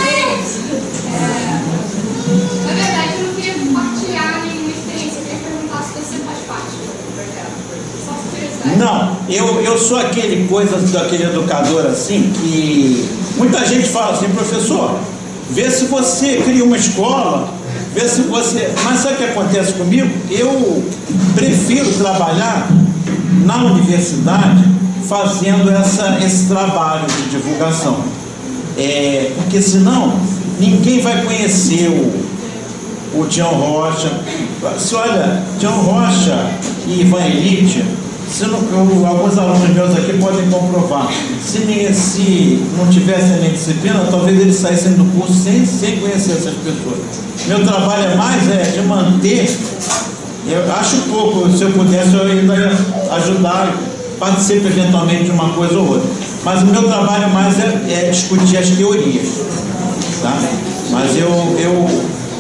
Na verdade, eu não queria compartilhar nenhuma experiência, eu queria perguntar se você faz parte do projeto. Só curiosidade. Não, eu sou aquele educador assim, que muita gente fala assim: professor, vê se você cria uma escola, vê se você... Mas sabe o que acontece comigo? Eu prefiro trabalhar na universidade fazendo esse trabalho de divulgação. Porque senão ninguém vai conhecer o Tião Rocha. Se olha, Tião Rocha e Ivan Elite, alguns alunos meus aqui podem comprovar. Se não tivessem nem disciplina, talvez eles saíssem do curso sem conhecer essas pessoas. Meu trabalho é mais de manter. Eu acho pouco, se eu pudesse, eu ainda ia ajudar, participo eventualmente de uma coisa ou outra. Mas o meu trabalho mais é discutir as teorias. Tá? Mas eu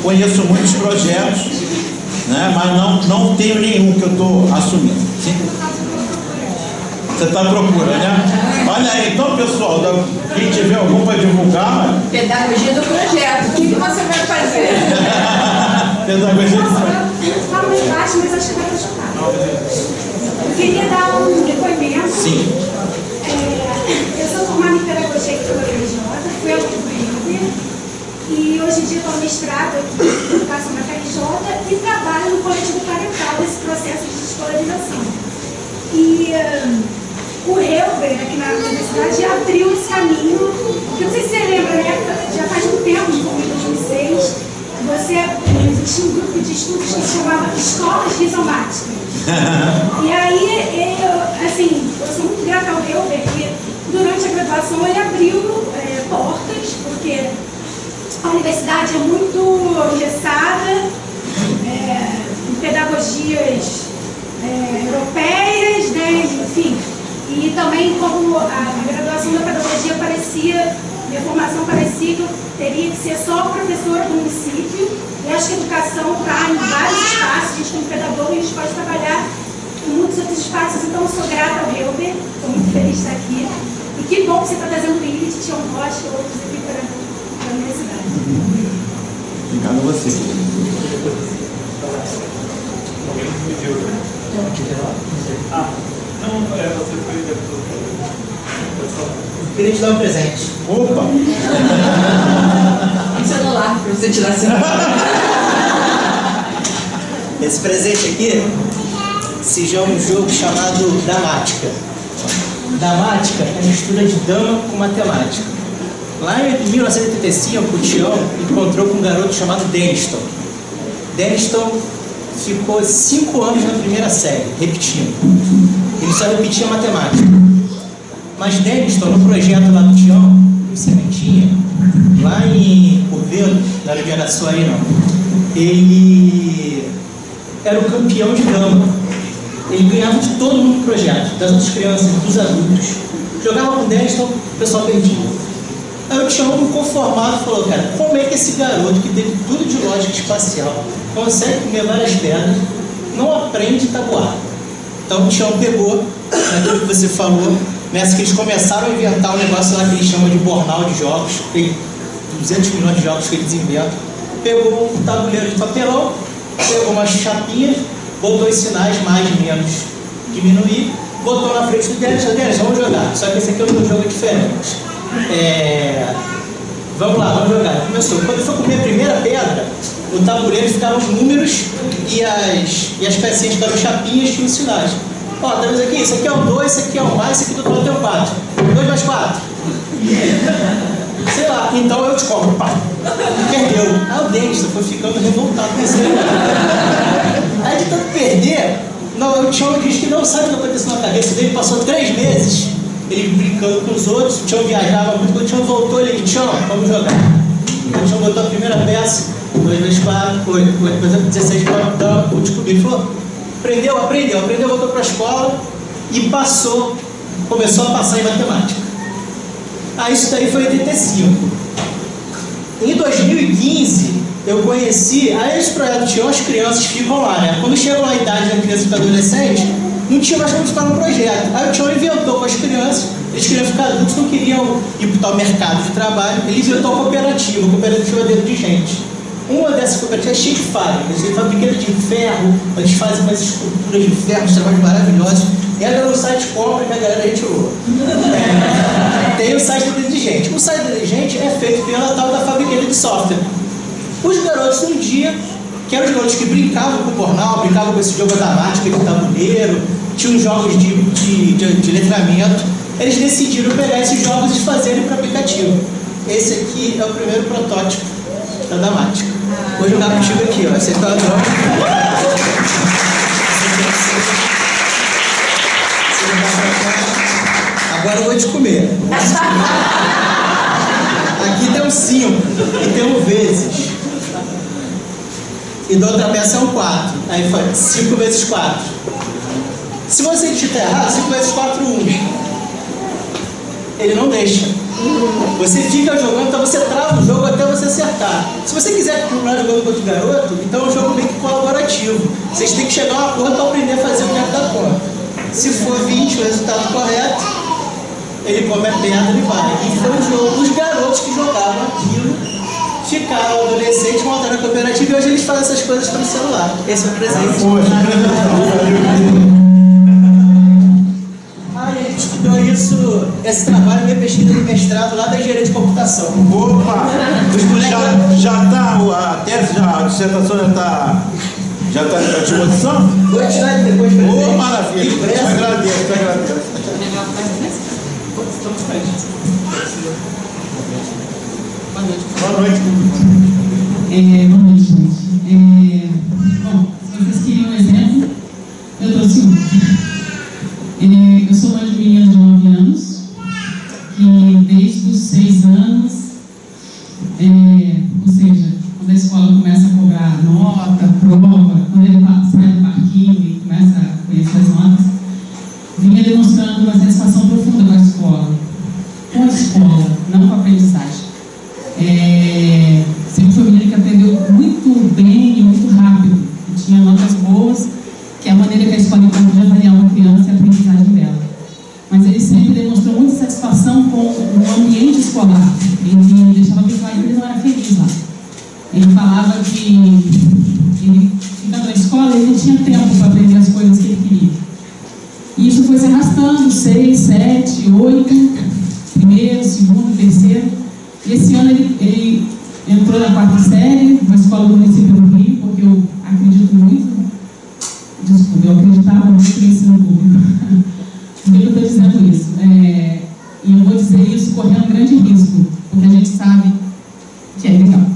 conheço muitos projetos, né? Mas não tenho nenhum que eu estou assumindo. Sim? Você está à procura, né? Olha aí, então, pessoal, quem tiver algum para divulgar... Pedagogia do projeto. O que você vai fazer? Pedagogia do projeto. Fala mais baixo, mas acho que dá para escutar. Eu queria dar um depoimento. Sim. Eu sou formada em pedagogia aqui pela UFRJ, fui aluna do Hilber, e hoje em dia estou mestrado aqui em educação na UFRJ e trabalho no coletivo parental desse processo de escolarização. E o Hilber, aqui na universidade, abriu esse caminho, porque não sei se você lembra, né? Já faz um tempo, em 2006, existia um grupo de estudos que se chamava Escolas Rizomáticas. E aí, eu sou muito grata ao Hilber, que durante a graduação ele abriu portas, porque a universidade é muito engessada em pedagogias europeias, né, enfim. E também, como a graduação da pedagogia minha formação parecia que eu teria que ser só professora do município. E acho que a educação está em vários espaços, a gente tem pedagogo e a gente pode trabalhar em muitos outros espaços. Então, eu sou grata ao Hilber, estou muito feliz de estar aqui. E que bom que você está trazendo o Lilith, Tião Rocha e outros aqui para a universidade. Obrigado a você. Você foi Queria te dar um presente. Opa! Um celular para você tirar seu. Esse presente aqui se chama um jogo chamado Damática. Damática é mistura de dama com matemática. Lá em 1985, o Tião encontrou com um garoto chamado Deniston. Deniston ficou 5 anos na primeira série, repetindo. Ele só repetia matemática. Mas Deniston, no projeto lá do Tião, em Sementinha, lá em Curvelo, não era de Araçuaí não, ele era o campeão de dama. Ele ganhava de todo mundo no projeto, das outras crianças, dos adultos. Jogava com Deniston, o pessoal perdia. Aí o Tião, inconformado, falou, cara, como é que esse garoto, que teve tudo de lógica espacial, consegue comer várias pedras, não aprende tabuada? Então o Tião pegou aquilo que você falou, nessa que eles começaram a inventar um negócio lá que eles chamam de bornal de jogos, tem 200 milhões de jogos que eles inventam. Pegou um tabuleiro de papelão, pegou umas chapinhas, botou os sinais mais e menos diminuir, botou na frente do Denis, vamos jogar. Só que esse aqui é um jogo diferente. Vamos lá, vamos jogar. Começou. Quando ele foi comer a primeira pedra, no tabuleiro ficaram os números e as pecinhas que eram chapinhas tinham os sinais. Ó, tá vendo aqui? Isso aqui é um 2, isso aqui é um mais, isso aqui do outro lado é um 4. 2 mais 4. Sei lá, então eu descobro, pá. Perdeu. Aí o Denis foi ficando revoltado com esse negócio. Aí de tanto perder, o Tião diz que não sabe o que aconteceu na cabeça dele, passou 3 meses, ele brincando com os outros, o Tião viajava muito, quando o Tião voltou, ele disse, Tião, vamos jogar. O Tião botou a primeira peça, 2 vezes 4, 8, 16, 4, o descobri, ele falou, aprendeu, voltou para a escola e passou, começou a passar em matemática. Aí isso daí foi em 85. Em 2015, eu conheci, aí esse projeto tinha as crianças ficam lá, né? Quando chegam na idade da criança e adolescente, não tinha mais como ficar no projeto. Aí o Tião inventou com as crianças, eles queriam ficar adultos, não queriam ir para o mercado de trabalho, ele inventou a cooperativa dentro de gente. Uma dessas cooperativas é cheia de fábricas, eles fabricam de ferro, eles fazem umas esculturas de ferro, uns trabalhos maravilhosos. Entra no site, compra que a galera a gente boa. Tem o site do Inteligente. O site do Inteligente é feito pela tal da fabricante de software. Os garotos um dia, que eram os garotos que brincavam com o bornal, brincavam com esse jogo automático de tabuleiro, tinham jogos de letramento, eles decidiram pegar esses jogos e fazerem para o aplicativo. Esse aqui é o primeiro protótipo da Damática. Vou jogar contigo aqui, ó. Esse aqui é o drone. Agora eu vou te comer. Aqui tem um 5 e tem um vezes. E da outra peça é um 4. Aí foi 5 vezes 4. Se você digitar errado, 5 vezes 4, 1. Ele não deixa. Você fica jogando, então você trava o jogo até você acertar. Se você quiser continuar jogando com outro garoto, então é um jogo meio que colaborativo. Vocês têm que chegar a um acordo para aprender a fazer o tempo da conta. Se for 20 o resultado correto, ele come a pedra e vai. E foi o jogo. Os garotos que jogavam aquilo ficaram adolescentes, montaram a cooperativa e hoje eles fazem essas coisas pelo celular. Esse é o presente. Aí a gente estudou isso, esse trabalho, minha pesquisa de mestrado lá da engenharia de computação. Opa! Já está, a tese, a dissertação já está à disposição? Vou tirar ele depois para Ô, maravilha! Te agradeço. Boa noite. Boa noite, gente. Bom, se vocês queriam um exemplo, eu trouxe um. Eu sou uma menina de 9 anos, que desde os 6 anos, ou seja, quando a escola começa a cobrar nota, prova, quando ele sai do parquinho e começa a conhecer as notas, vinha demonstrando uma satisfação profunda com a escola, não com a aprendizagem. Sempre foi uma menina que aprendeu muito bem e muito rápido, e tinha notas boas, que é a maneira que a escola encontra de avaliar uma criança e a aprendizagem dela. Mas ele sempre demonstrou muita satisfação com o ambiente escolar. Ele deixava bem claro que ele não era feliz lá. Ele falava que ele, ficando na escola, ele não tinha tempo para aprender as coisas que ele queria. E isso foi se arrastando, 6, 7, 8, primeiro, segundo, terceiro. E esse ano ele entrou na 4ª série, na escola do município do Rio, porque eu acredito muito. Desculpa, eu acreditava muito no ensino público. Por que eu estou dizendo isso? E eu vou dizer isso correndo um grande risco, porque a gente sabe que é legal.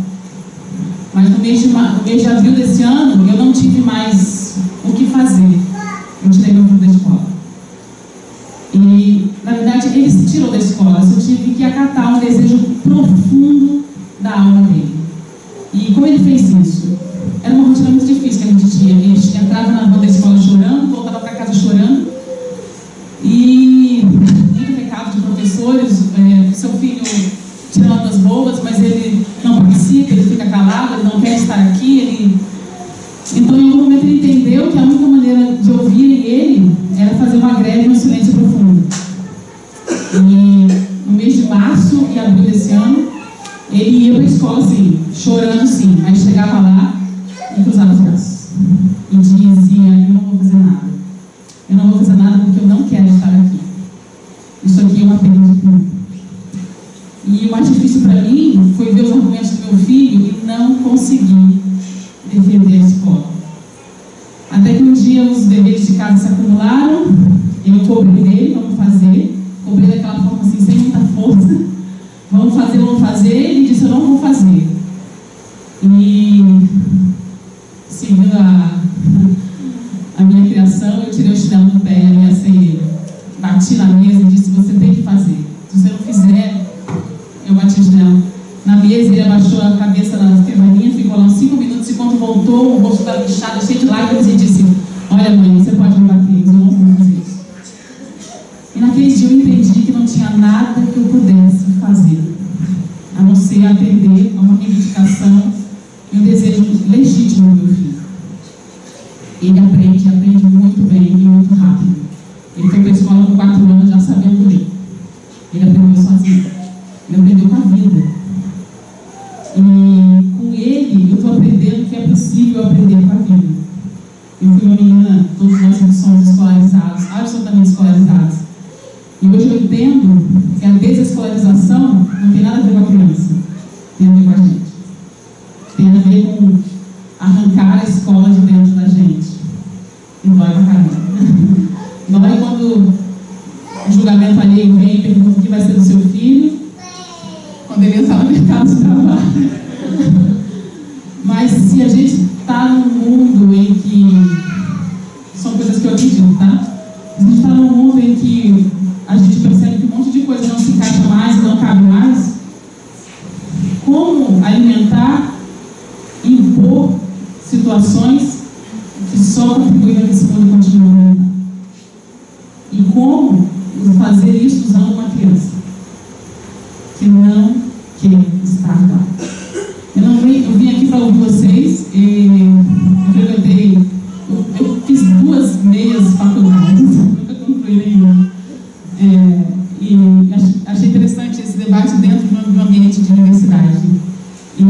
Mas no mês de abril desse ano, eu não tive mais o que fazer. Eu tirei meu filho da escola. E, na verdade, ele se tirou da escola. Eu tive que acatar um desejo profundo da alma dele. E como ele fez isso? Era uma rotina muito difícil que a gente tinha. A gente entrava na rua da escola chorando, voltava para casa chorando. E muito recado de professores, seu filho tira notas boas, mas ele não participa, ele fica calado, ele não quer estar aqui. Então, em algum momento, ele entendeu que a única maneira de ouvir ele era fazer uma greve no silêncio profundo. E no mês de março e abril desse ano, ele ia para a escola, assim, chorando, sim, mas chegava lá e cruzava os braços. E dizia: eu não vou fazer nada. Eu não vou fazer nada porque eu não quero estar aqui. Isso aqui é uma perda de tempo. E o mais difícil para mim foi ver os argumentos do meu filho e não conseguir defender a escola. Até que um dia os deveres de casa se acumularam, eu cobrei dele, vamos fazer. Cobrei daquela forma assim, sem muita força. Vamos fazer. Ele disse: eu não vou fazer. E, seguindo a minha criação, eu tirei o chinelo do pé, bati na mesa e disse: você tem que fazer. Se você não fizer, eu bati o chinelo na mesa, ele abaixou a cabeça na escrivaninha, ficou lá uns 5 minutos, e quando voltou, o rosto estava inchado, cheio de lágrimas, e disse: olha, mãe, você pode me bater, mas eu não vou fazer isso. E naquele dia eu entendi que não tinha nada que eu pudesse fazer, a não ser atender a uma reivindicação e um desejo legítimo do meu filho. Ele aprende muito bem e muito rápido. Ele foi para a escola com 4 anos já sabendo ler. Ele aprendeu sozinho. Ele aprendeu com a vida. E com ele, eu estou aprendendo que é possível aprender com a vida. Eu fui uma menina, todos nós somos escolarizados, absolutamente escolarizados. E hoje eu entendo que a desescolarização não tem nada a ver com a criança, tem a ver com a gente. Tem a ver com arrancar a escola de dentro da gente. E dói pra caramba. Dói quando o julgamento alheio vem e pergunta o que vai ser do seu filho, quando ele está no mercado de trabalho. Mas se a gente está num mundo em que, são coisas que eu acredito, tá? Se a gente está num mundo em que a gente percebe que um monte de coisa não se encaixa mais, não cabe mais, como alimentar, impor situações que só contribuem para que esse mundo continue alimentado? E como fazer isso usando uma criança que não quer estar lá? Eu vim aqui para ouvir vocês e eu fiz 2 meias faculdades, nunca concluí nenhuma. E ambiente de universidade. E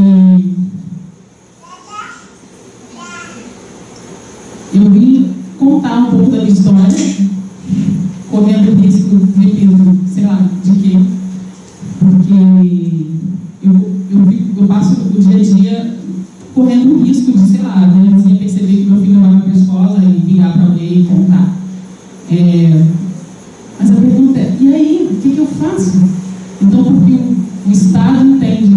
eu vim contar um pouco da minha história, correndo o risco, repito, sei lá, de quê? Porque eu passo o dia a dia correndo o risco de, sei lá, né, perceber que meu filho vai para a escola e ligar para alguém e contar. Mas a pergunta é, e aí, o que eu faço? Então, porque o Estado entende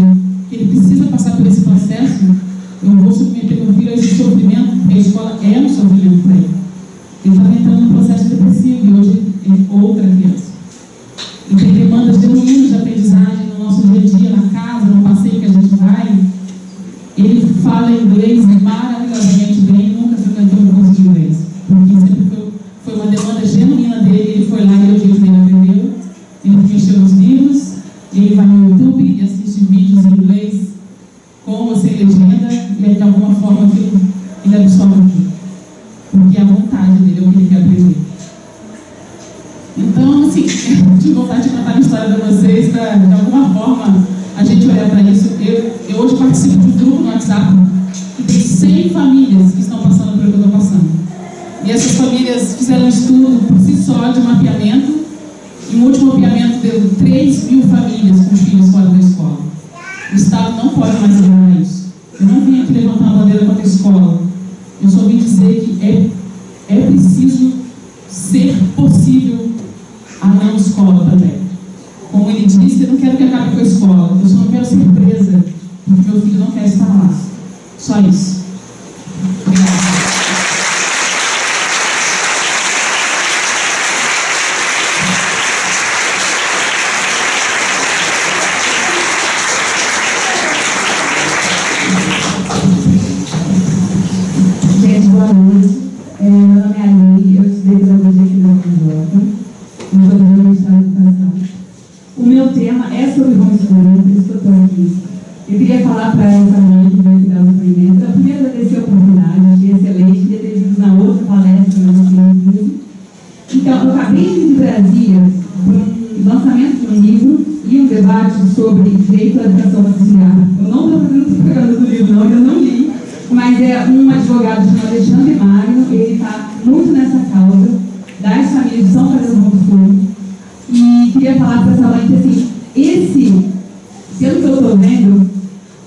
que ele precisa passar por esse processo, eu vou submeter meu filho a esse sofrimento, porque a escola é um sofrimento para ele. Ele estava entrando num processo depressivo e hoje é outra criança. E tem demandas genuínas de aprendizagem no nosso dia a dia, na casa, no passeio que a gente vai. Ele fala inglês maravilhosamente bem, nunca frequentou um curso de inglês, porque sempre foi uma demanda genuína dele. Ele foi lá e o jeito dele aprendeu. Ele mexeu nos livros, ele vai no YouTube e assiste vídeos em inglês com ou sem legenda, e de alguma forma ele absorve aquilo, porque é a vontade dele, é o que ele quer aprender. Então, assim, tive vontade de contar a história para vocês, para de alguma forma a gente olhar para isso. Eu hoje participo de um grupo no WhatsApp que tem 100 famílias que estão passando pelo que eu estou passando. E essas famílias fizeram um estudo por si só de mapeamento, e o último mapeamento deu 3.000 famílias com filhos fora da escola. O Estado não pode mais ignorar isso. Eu não vim aqui levantar uma bandeira contra a escola. Eu só vim dizer que é preciso ser possível a não escola também. Como ele disse, eu não quero que acabe com a escola, eu só não quero ser presa, porque meu filho não quer estar lá. Só isso. Obrigada. Gente, boa noite. Meu nome é Ali, eu estudei pedagogia aqui na UFRJ, no Programa de Estado de Educação. O meu tema é sobre homeschooling, por isso que eu estou aqui. Eu queria falar para essa mãe que veio aqui dar o depoimento. Eu primeiro agradecer a oportunidade, achei excelente, queria ter vindo na outra palestra, mas não tinha. Então, eu acabei de ir de Brasília para um lançamento de um livro e um debate sobre direito à educação auxiliar. Eu não estou fazendo propaganda do livro, não, ainda não li. Mas é um advogado chamado Alexandre Magno, ele está muito nessa causa das famílias que estão fazendo homeschooling. E queria falar para essa mãe que, assim, pelo que eu estou vendo,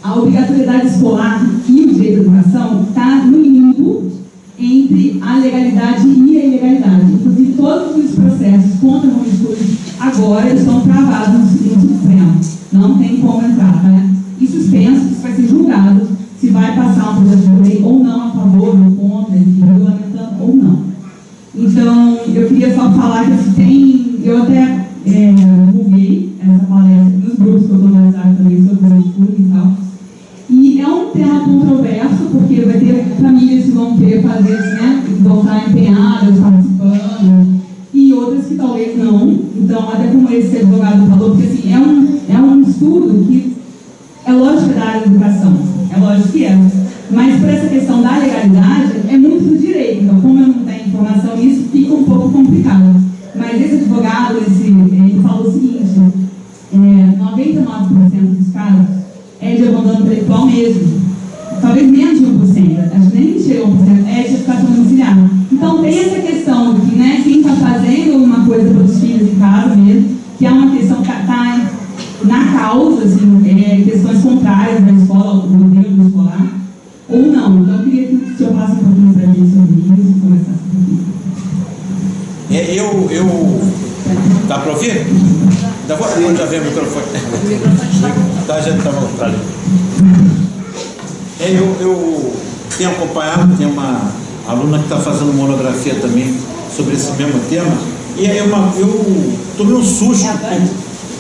a obrigatoriedade escolar e o direito à educação está no limbo entre a legalidade e a ilegalidade. Inclusive, todos os processos contra o homeschooling agora estão travados no Supremo. Não tem como entrar, né? E suspenso, isso vai ser julgado se vai passar um projeto de lei ou não, a favor ou contra, regulamentando ou não. Então, eu queria só falar que eu até divulguei essa palestra nos grupos que eu estou no WhatsApp também sobre o homeschooling e tal. E é um tema controverso, porque vai ter famílias que vão querer fazer, né, que vão estar empenhadas, participando, e outras que talvez não. Então, até como esse advogado falou, porque assim, é um estudo que é lógico da área da educação, é lógico que é. Mas por essa questão da legalidade, é muito do direito. Então, como eu não tenho informação nisso, fica um pouco complicado. Mas esse advogado, ele falou o seguinte, 99% dos casos é de abandono intelectual mesmo. Talvez menos de 1%, acho que nem chega a 1%, é de educação domiciliar. Então tem essa questão de que, né, quem está fazendo uma coisa para os filhos em casa mesmo, que é uma questão que está na causa, assim, questões contrárias da escola, ao modelo escolar, ou não. Então eu queria que o senhor falasse um pouquinho para a gente sobre isso e conversasse um pouquinho. Dá para ouvir? Eu já veio o microfone. Tá, já está voltado. Eu tenho acompanhado, tem uma aluna que está fazendo monografia também sobre esse mesmo tema, e eu tomei um susto.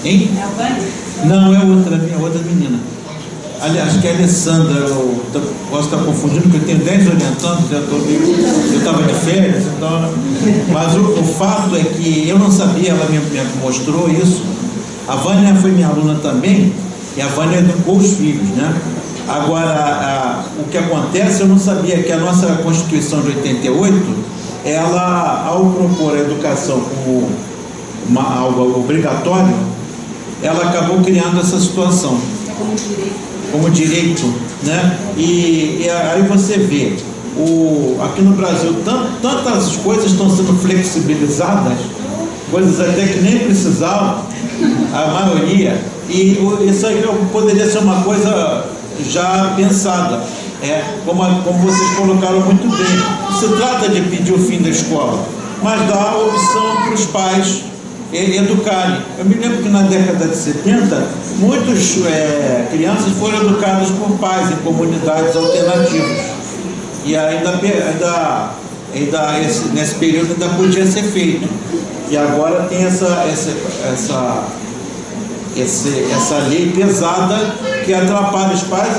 Hein? É a Vânia? Não, é outra menina. Aliás, que é a Alessandra, eu posso estar confundindo, porque eu tenho 10 orientandos, eu estava de férias, então, mas o fato é que eu não sabia, ela me mostrou isso. A Vânia foi minha aluna também, e a Vânia educou os filhos, né? Agora, o que acontece, eu não sabia que a nossa Constituição de 88, ela, ao propor a educação como algo obrigatório, ela acabou criando essa situação. Como direito, né? E aí você vê, aqui no Brasil, tantas coisas estão sendo flexibilizadas, coisas até que nem precisavam, a maioria, e isso aí poderia ser uma coisa já pensada, como vocês colocaram muito bem. Se trata de pedir o fim da escola, mas dá a opção para os pais educarem. Eu me lembro que na década de 70, muitas crianças foram educadas por pais em comunidades alternativas. E nesse período ainda podia ser feito. E agora tem essa lei pesada que atrapalha os pais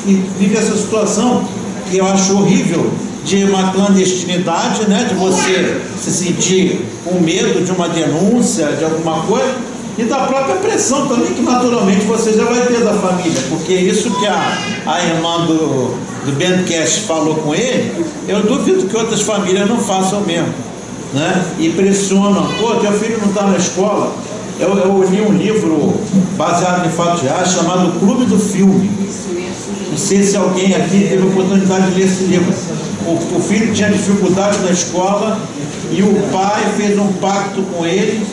e vive essa situação que eu acho horrível, de uma clandestinidade, né, de você se sentir com medo de uma denúncia, de alguma coisa, e da própria pressão também, que naturalmente você já vai ter da família, porque isso que a irmã do Bandcast falou com ele, eu duvido que outras famílias não façam o mesmo, né, e pressionam, pô, teu filho não está na escola. Eu li um livro baseado em fatos reais chamado Clube do Filme. Não sei se alguém aqui teve a oportunidade de ler esse livro. O filho tinha dificuldade na escola e o pai fez um pacto com ele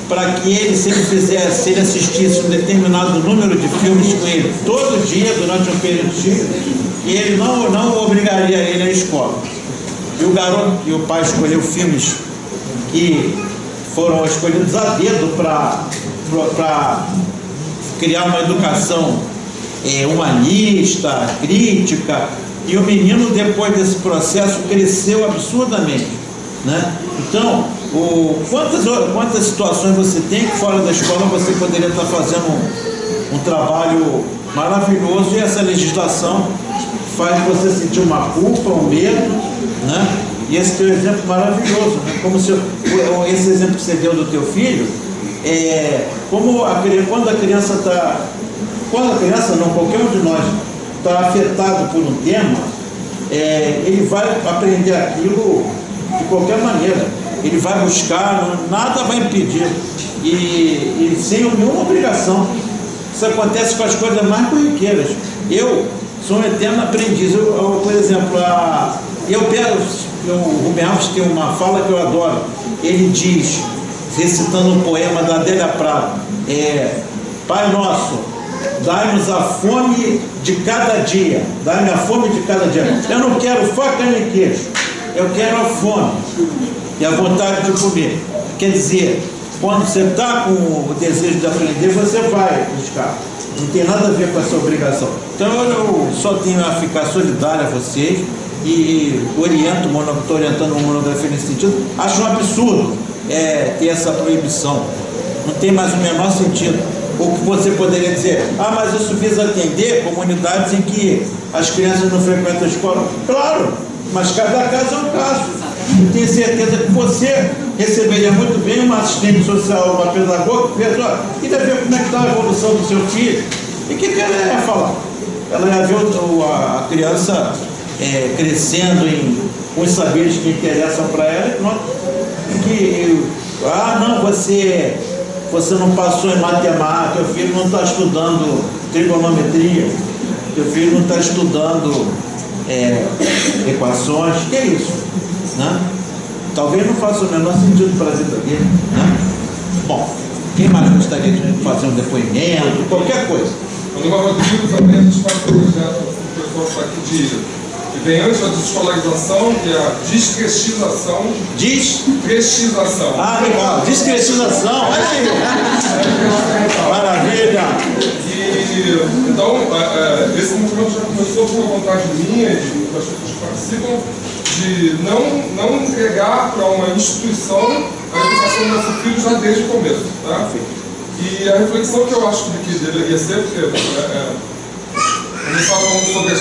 para que ele, se ele assistisse um determinado número de filmes com ele todo dia, durante um período X, e ele não obrigaria ele à escola. E o pai escolheu filmes que foram escolhidos a dedo para criar uma educação humanista, crítica, e o menino, depois desse processo, cresceu absurdamente, né? Então, quantas situações você tem que fora da escola você poderia estar fazendo um trabalho maravilhoso, e essa legislação faz você sentir uma culpa, um medo, né? E esse teu exemplo maravilhoso, né? Como esse exemplo que você deu do teu filho, quando a criança não, qualquer um de nós está afetado por um tema, ele vai aprender aquilo de qualquer maneira, ele vai buscar, nada vai impedir, e sem nenhuma obrigação. Isso acontece com as coisas mais corriqueiras. Eu sou um eterno aprendiz. Por exemplo, o Rubem Alves tem uma fala que eu adoro. Ele diz, recitando um poema da Adélia Prado, Pai nosso, dai-nos a fome de cada dia, dai-me a fome de cada dia. Eu não quero faca nem queijo, eu quero a fome e a vontade de comer. Quer dizer, quando você está com o desejo de aprender, você vai buscar. Não tem nada a ver com essa obrigação. Então eu só tenho a ficar solidário a vocês e estou orientando uma monografia nesse sentido. Acho um absurdo ter essa proibição. Não tem mais o menor sentido. Ou que você poderia dizer, mas isso visa atender comunidades em que as crianças não frequentam a escola. Claro, mas cada caso é um caso. Eu tenho certeza que você receberia muito bem uma assistente social, uma pedagoga, que fez, queria ver como é que está a evolução do seu filho. E o que ela ia falar? Ela ia ver a criança crescendo com os saberes que interessam para ela, você não passou em matemática, teu filho não está estudando trigonometria, teu filho não está estudando equações, que é isso? Né? Talvez não faça o menor sentido para a vida dele, né? Bom, quem mais gostaria de fazer um depoimento, qualquer coisa? Quando eu Rodrigo também a gente faz um projeto com o pessoal que está aqui que vem antes da desescolarização, que é a descretização. Descretização. Legal, descretização, olha aí. Maravilha. Então, esse movimento já começou por uma vontade minha e das pessoas que participam, de não entregar para uma instituição a educação do nosso filho já desde o começo. Tá? E a reflexão que eu acho que deveria ser, porque quando falamos sobre as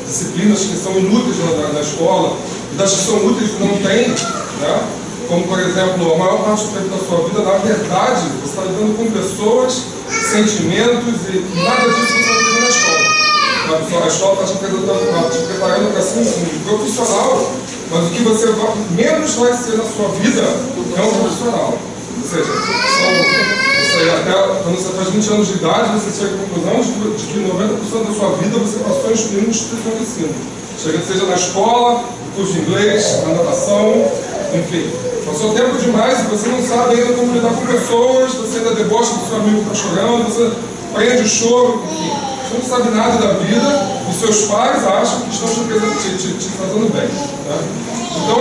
disciplinas que são inúteis na escola, e das que são úteis que não tem, né? Como, por exemplo, a maior parte do tempo da sua vida, na verdade, você está lidando com pessoas, sentimentos, e nada disso você aprende na escola. A escola está te preparando para ser um profissional, mas o que você menos vai ser na sua vida é um profissional. Ou seja, essa é até quando você faz 20 anos de idade, você chega à conclusão de que 90% da sua vida você passou em uma instituição de ensino. Seja na escola, no curso de inglês, na natação, enfim. Passou tempo demais e você não sabe ainda como lidar com pessoas, você ainda debocha do seu amigo que está chorando, você prende o choro, enfim. Você não sabe nada da vida e seus pais acham que estão te fazendo bem. Né? Então, a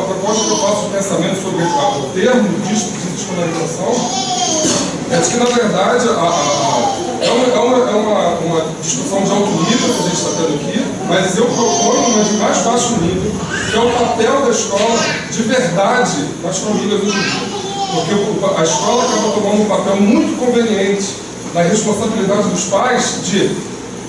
proposta que eu faço de pensamento sobre o termo de descolonização é de que, na verdade, é uma discussão de alto nível que a gente está tendo aqui, mas eu proponho uma de mais baixo nível, que é o papel da escola de verdade nas famílias hoje em dia. Porque a escola acaba tomando um papel muito conveniente na responsabilidade dos pais de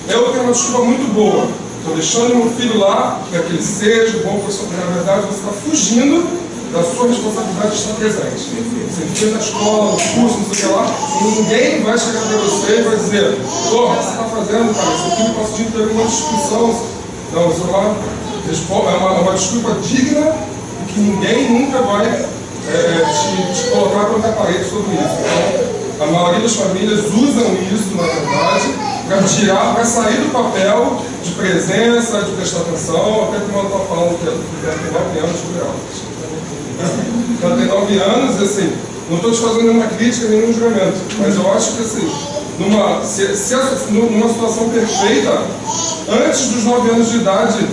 eu tenho uma desculpa muito boa, estou deixando meu filho lá para que ele seja bom professor, na verdade você está fugindo da sua responsabilidade de estar presente. Você fica na escola, no curso, não sei o que lá, e ninguém vai chegar para você e vai dizer, o que você está fazendo, cara? Seu filho passa o dia inteiro em uma instituição. Não, isso é uma desculpa digna e que ninguém nunca vai te colocar contra a parede sobre isso. Então, a maioria das famílias usam isso, na verdade, para sair do papel de presença, de prestar atenção, até como ela está falando que ela tem 9 anos de grau. Ela tem 9 anos, e assim, não estou te fazendo nenhuma crítica, nenhum julgamento, mas eu acho que assim, numa situação perfeita, antes dos 9 anos de idade,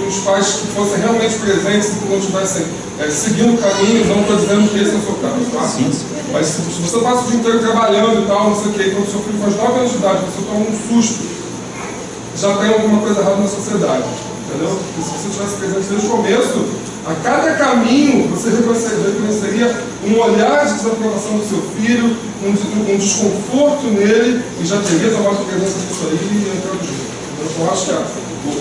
os pais que fossem realmente presentes e que não estivessem seguindo o caminho, não estou dizendo que esse é o seu caso, tá? Sim. Mas se você passa o dia inteiro trabalhando e tal, não sei o que, quando o seu filho faz 9 anos de idade, você toma um susto, já tem alguma coisa errada na sociedade, entendeu? Porque se você estivesse presente desde o começo, a cada caminho você reconheceria um olhar de desaprovação do seu filho, um desconforto nele, e já teria tomado presença disso aí e entrando junto. Então eu acho que o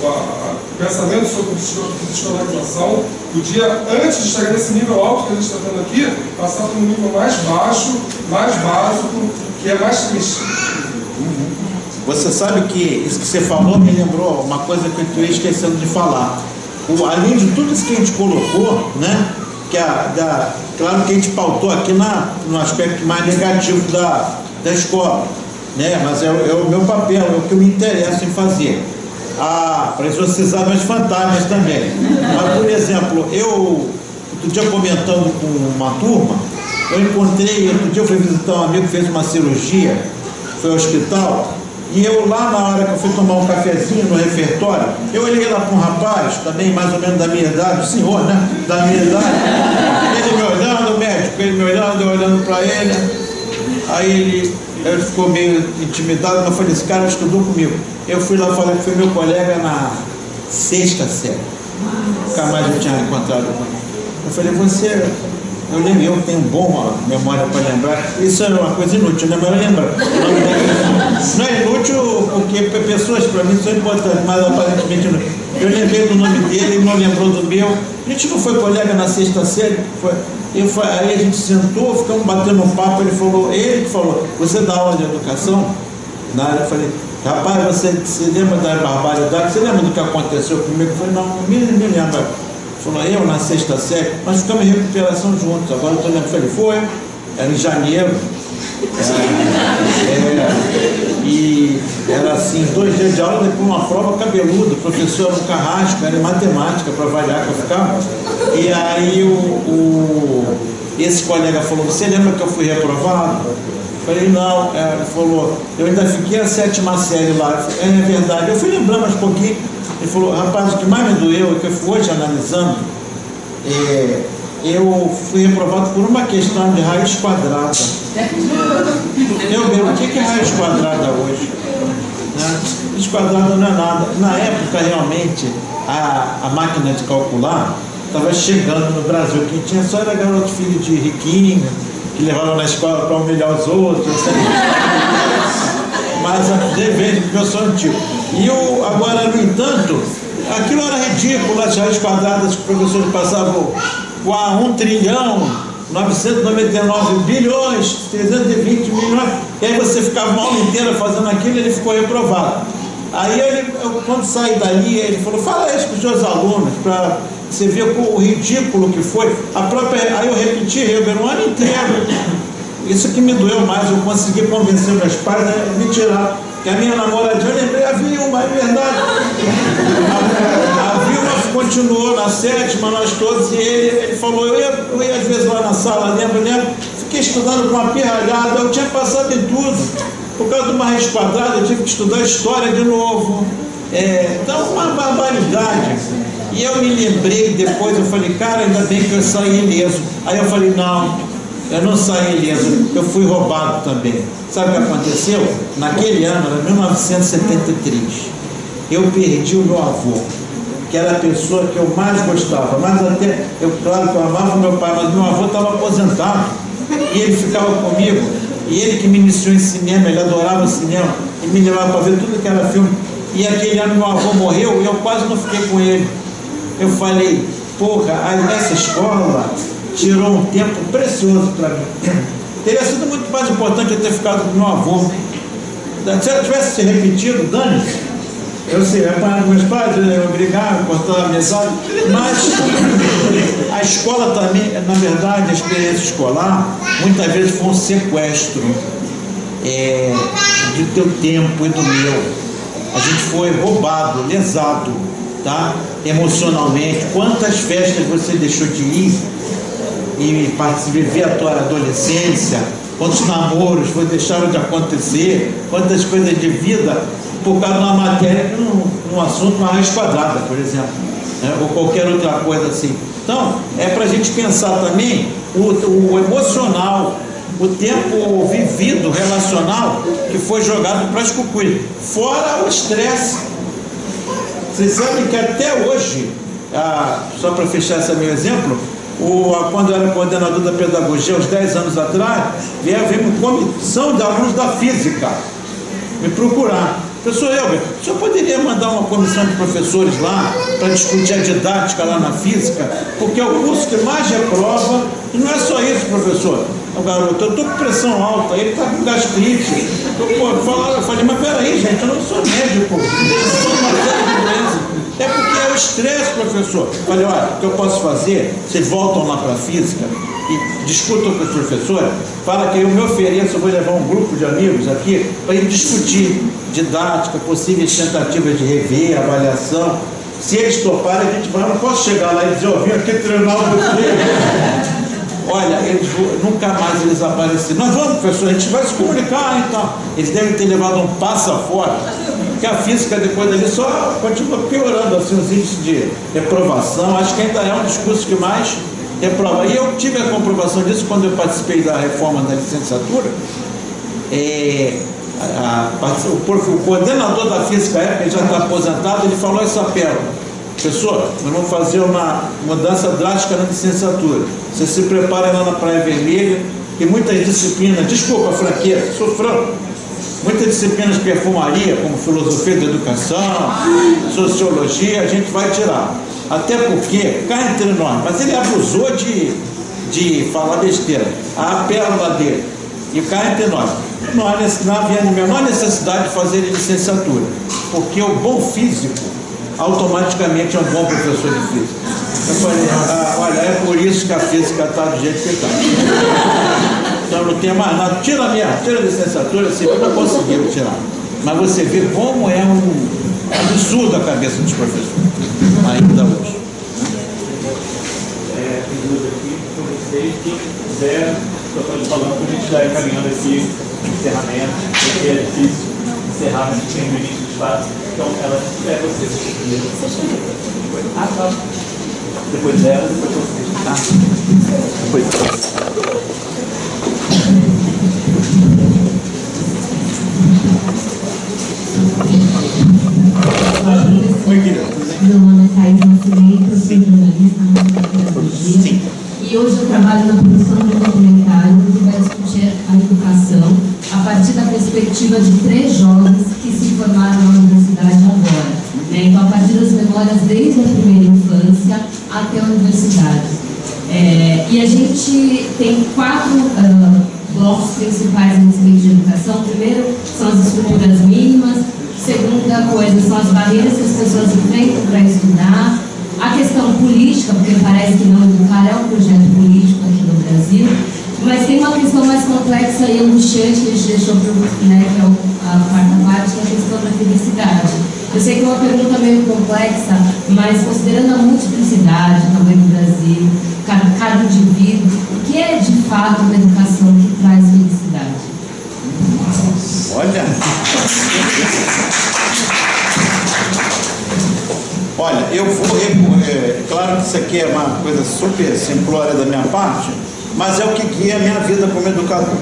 pensamento sobre descolonização podia, antes de chegar nesse nível alto que a gente está tendo aqui, passar para um nível mais baixo, mais básico, que é mais triste. Você sabe que isso que você falou me lembrou uma coisa que eu estou esquecendo de falar. Além de tudo isso que a gente colocou, né, claro que a gente pautou aqui no aspecto mais negativo da escola, né, mas é o meu papel, é o que eu me interesso em fazer. Para exorcizar meus fantasmas também. Mas, por exemplo, outro dia comentando com uma turma, outro dia eu fui visitar um amigo que fez uma cirurgia, foi ao hospital, e eu lá na hora que eu fui tomar um cafezinho no refeitório, eu olhei lá para um rapaz, também mais ou menos da minha idade, o senhor, né, da minha idade, ele me olhando, o médico, ele me olhando, eu olhando para ele, aí ele ficou meio intimidado, mas eu falei, esse cara estudou comigo. Eu fui lá falar que foi meu colega na 6ª série. Nunca mais eu tinha encontrado com ele. Eu falei, eu lembro, eu tenho boa memória para lembrar. Isso é uma coisa inútil, né? Mas eu lembro. Não é inútil porque pessoas para mim são importantes, mas aparentemente não. Eu lembrei do nome dele, ele não lembrou do meu. A gente não foi colega na 6ª série? Aí a gente sentou, ficamos batendo um papo, ele que falou, você dá aula de educação? Na área, eu falei, rapaz, você se lembra da barbaridade? Você lembra do que aconteceu comigo? Eu falei, não me lembro. Falou, eu na 6ª série, nós ficamos em recuperação juntos. Agora eu estou lembrando, falei, foi, era em janeiro. E era assim, 2 dias de aula, depois uma prova cabeluda, o professor era um carrasco, era em matemática, para avaliar que eu ficava. E aí esse colega falou, você lembra que eu fui reprovado? Eu falei, não. Ele falou, eu ainda fiquei a 7ª série lá. Eu falei, é verdade. Eu fui lembrando mais um pouquinho. Ele falou, rapaz, o que mais me doeu é que eu fui hoje analisando, eu fui reprovado por uma questão de raiz quadrada. O que é raiz quadrada hoje? Né? Raiz quadrada não é nada. Na época, realmente, a máquina de calcular estava chegando no Brasil. Quem tinha só era garoto filho de riquinho, que levava na escola para humilhar os outros. Mas depende, porque eu sou antigo. Agora, no entanto, aquilo era ridículo, as raiz quadradas que os professores passavam com 1 trilhão, 999 bilhões, 320 milhões, e aí você ficava uma aula inteira fazendo aquilo e ele ficou reprovado. Aí quando saí dali, ele falou, fala isso para os seus alunos, para você ver o ridículo que foi. Aí eu repeti, um ano inteiro. isso que me doeu mais, eu consegui convencer meus pais a me tirar. Que a minha namoradinha, eu lembrei, a Vilma, é verdade. A Vilma continuou na 7ª, nós todos, e ele falou, eu ia às vezes lá na sala, lembro, fiquei estudando com uma pirralhada, eu tinha passado em tudo. Por causa de uma raiz quadrada, eu tive que estudar história de novo. Então, uma barbaridade. E eu me lembrei depois, eu falei, cara, ainda bem que eu saí ileso. Aí eu falei, não, eu não saí ileso, eu fui roubado também. Sabe o que aconteceu? Naquele ano, era 1973, eu perdi o meu avô, que era a pessoa que eu mais gostava. Mas até, claro que eu amava meu pai, mas meu avô estava aposentado. E ele ficava comigo. E ele que me iniciou em cinema, ele adorava cinema. Ele me levava para ver tudo que era filme. E aquele ano meu avô morreu e eu quase não fiquei com ele. Eu falei, porra, essa escola tirou um tempo precioso para mim. Teria sido muito mais importante eu ter ficado com meu avô. Se eu tivesse se repetido, dane-se. Eu sei, apanhar meus pais, eu brigar, cortar a amizade, mas a escola também, na verdade, a experiência escolar, muitas vezes foi um sequestro do teu tempo e do meu. A gente foi roubado, lesado, tá? Emocionalmente. Quantas festas você deixou de ir e viver a tua adolescência? Quantos namoros deixaram de acontecer? Quantas coisas de vida por causa de uma matéria, num assunto, uma raiz quadrada, por exemplo, né? Ou qualquer outra coisa assim. Então, é para a gente pensar também o emocional, o tempo vivido, relacional, que foi jogado para as cucuias, fora o estresse. Vocês sabem que até hoje, só para fechar esse meu exemplo, quando eu era coordenador da pedagogia, uns 10 anos atrás, veio uma comissão de alunos da física me procurar. Professor Elber, o senhor poderia mandar uma comissão de professores lá para discutir a didática lá na física? Porque é o curso que mais reprova, e não é só isso, professor. O garoto, eu estou com pressão alta, ele está com gastrite. Eu falei, mas peraí, gente, eu não sou médico, eu sou uma série de doenças. É porque é o estresse, professor. Eu falei, olha, o que eu posso fazer? Vocês voltam lá para a física e discutam com os professores, fala que eu me ofereço, eu vou levar um grupo de amigos aqui para ir discutir didática, possíveis tentativas de rever, avaliação. Se eles toparem, a gente vai, eu não posso chegar lá e dizer, eu vim aqui treinar você. Olha, nunca mais eles apareceram. Nós vamos, professor, a gente vai se comunicar, então. Eles devem ter levado um passaforte, porque a física depois dali só continua piorando, assim, os índices de reprovação. Acho que ainda é um dos cursos que mais reprova. E eu tive a comprovação disso quando eu participei da reforma da licenciatura. O coordenador da física, ele já está aposentado, ele falou essa pérola. Professor, nós vamos fazer uma mudança drástica na licenciatura. Você se prepara lá na Praia Vermelha, e muitas disciplinas, desculpa a franqueza, sou franco, muitas disciplinas de perfumaria, como filosofia da educação, sociologia, a gente vai tirar. Até porque, cá entre nós, mas ele abusou de falar besteira, a pérola dele, e cá entre nós, não havia a menor necessidade de fazer licenciatura, porque o bom físico automaticamente é um bom professor de física. Eu falei, olha, é por isso que a física está do jeito que está. Então não tem mais nada. Tira a licenciatura, assim, não conseguiu tirar. Mas você vê como é um absurdo a cabeça dos professores, ainda hoje. Tem dúvida aqui com vocês, quem quiser, estou falando que a gente já é caminhando aqui, encerramento, porque é difícil encerrar, mas tem um limite de espaço. Então, ela é vocês. Tá. Depois dela, depois vocês. Tá? Depois. Oi, querida. Meu nome é Thaís Nascimento, eu sou jornalista na Pedagogia. E hoje eu trabalho na produção de um documentário que vai discutir a educação a partir da perspectiva de 3 jovens que se formaram na universidade agora. Então, a partir das memórias desde a primeira infância até a universidade. E a gente tem 4 blocos principais nesse meio de educação. O primeiro são as estruturas mínimas. Segunda coisa são as barreiras que as pessoas enfrentam para estudar. A questão política, porque parece que não educar é um projeto político aqui no Brasil. Mas tem uma questão mais complexa e angustiante que a gente deixou para né, que é a quarta parte, que é a questão da felicidade. Eu sei que é uma pergunta meio complexa, mas considerando a multiplicidade também do Brasil, cada indivíduo, o que é de fato uma educação que traz felicidade? Olha, claro que isso aqui é uma coisa super simplória da minha parte, mas é o que guia a minha vida como educador.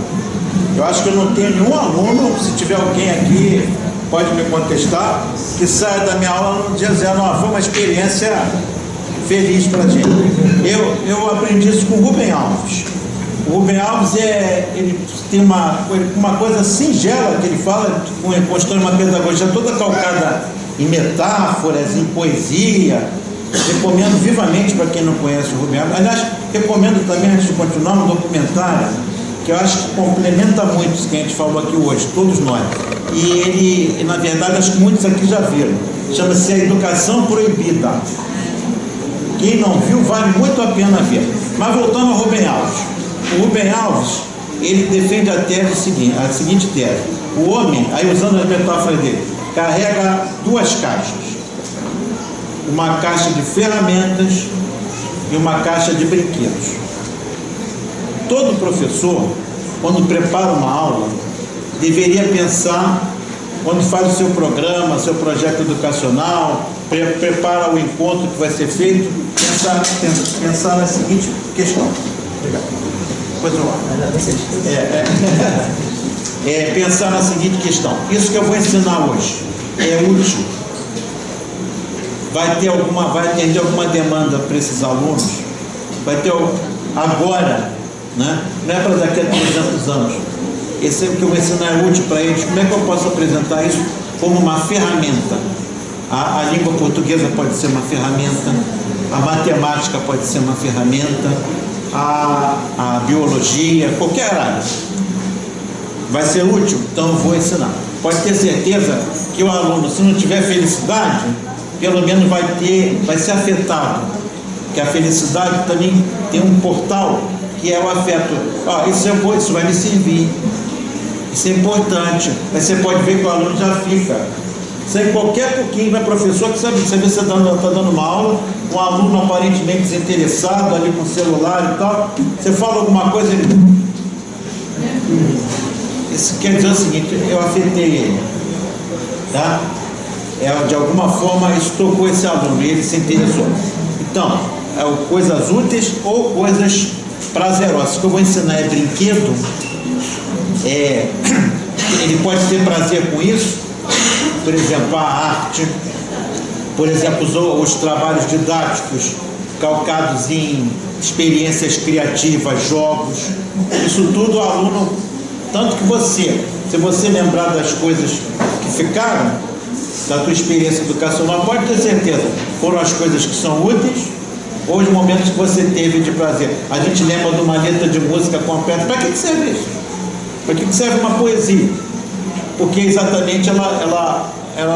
Eu acho que eu não tenho nenhum aluno, se tiver alguém aqui, pode me contestar, que saia da minha aula no dia zero, foi uma experiência feliz para a gente. Eu aprendi isso com o Rubem Alves. O Rubem Alves, ele tem uma coisa singela que ele fala, constrói uma pedagogia toda calcada em metáforas, em poesia. Recomendo vivamente para quem não conhece o Rubem Alves. Aliás, recomendo também, antes de continuar, um documentário que eu acho que complementa muito isso que a gente falou aqui hoje, todos nós. E ele, na verdade, acho que muitos aqui já viram. Chama-se A Educação Proibida. Quem não viu, vale muito a pena ver. Mas voltando ao Rubem Alves. O Rubem Alves, ele defende a seguinte tese. O homem, aí usando as metáforas dele, carrega duas caixas. Uma caixa de ferramentas e uma caixa de brinquedos. Todo professor, quando prepara uma aula, deveria pensar, quando faz o seu programa, seu projeto educacional, prepara o encontro que vai ser feito, pensar na seguinte questão. Obrigado. Pensar na seguinte questão. Isso que eu vou ensinar hoje é útil? Vai atender alguma demanda para esses alunos? Vai ter agora, né? Não é para daqui a 300 anos. Esse que eu vou ensinar é útil para eles. Como é que eu posso apresentar isso como uma ferramenta? A língua portuguesa pode ser uma ferramenta, a matemática pode ser uma ferramenta, a biologia, qualquer área. Vai ser útil? Então eu vou ensinar. Pode ter certeza que o aluno, se não tiver felicidade, pelo menos vai ser afetado. Porque a felicidade também tem um portal que é o afeto. Isso vai me servir. Isso é importante. Aí você pode ver que o aluno já fica. Sem qualquer pouquinho, vai professor que sabe, você está dando uma aula, um aluno aparentemente desinteressado, ali com o celular e tal, você fala alguma coisa, ele... Isso quer dizer o seguinte, eu afetei ele, tá? De alguma forma isso tocou esse aluno e ele se interessou. Então, coisas úteis ou coisas prazerosas. O que eu vou ensinar é brinquedo, ele pode ter prazer com isso. Por exemplo, a arte, por exemplo, os trabalhos didáticos calcados em experiências criativas, jogos, isso tudo o aluno, tanto que se você lembrar das coisas que ficaram, da tua experiência educacional, pode ter certeza, foram as coisas que são úteis ou os momentos que você teve de prazer. A gente lembra de uma letra de música completa. Para que serve isso? Para que serve uma poesia? Porque exatamente ela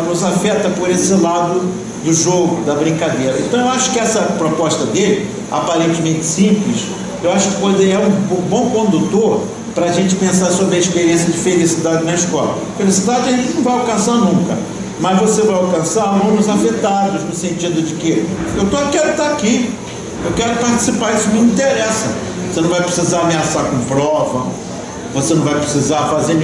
nos afeta por esse lado do jogo, da brincadeira. Então eu acho que essa proposta dele, aparentemente simples, eu acho que poderia um bom condutor para a gente pensar sobre a experiência de felicidade na escola. Felicidade a gente não vai alcançar nunca, mas você vai alcançar alunos afetados, no sentido de que eu quero estar aqui, eu quero participar, isso me interessa. Você não vai precisar ameaçar com prova, você não vai precisar fazer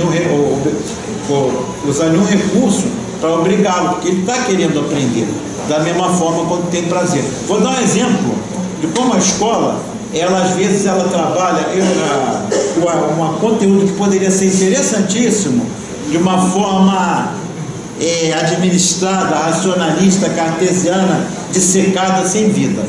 usar nenhum recurso para obrigá-lo, porque ele está querendo aprender, da mesma forma quando tem prazer. Vou dar um exemplo de como a escola, às vezes ela trabalha um conteúdo que poderia ser interessantíssimo, de uma forma administrada, racionalista, cartesiana, dissecada, sem vida.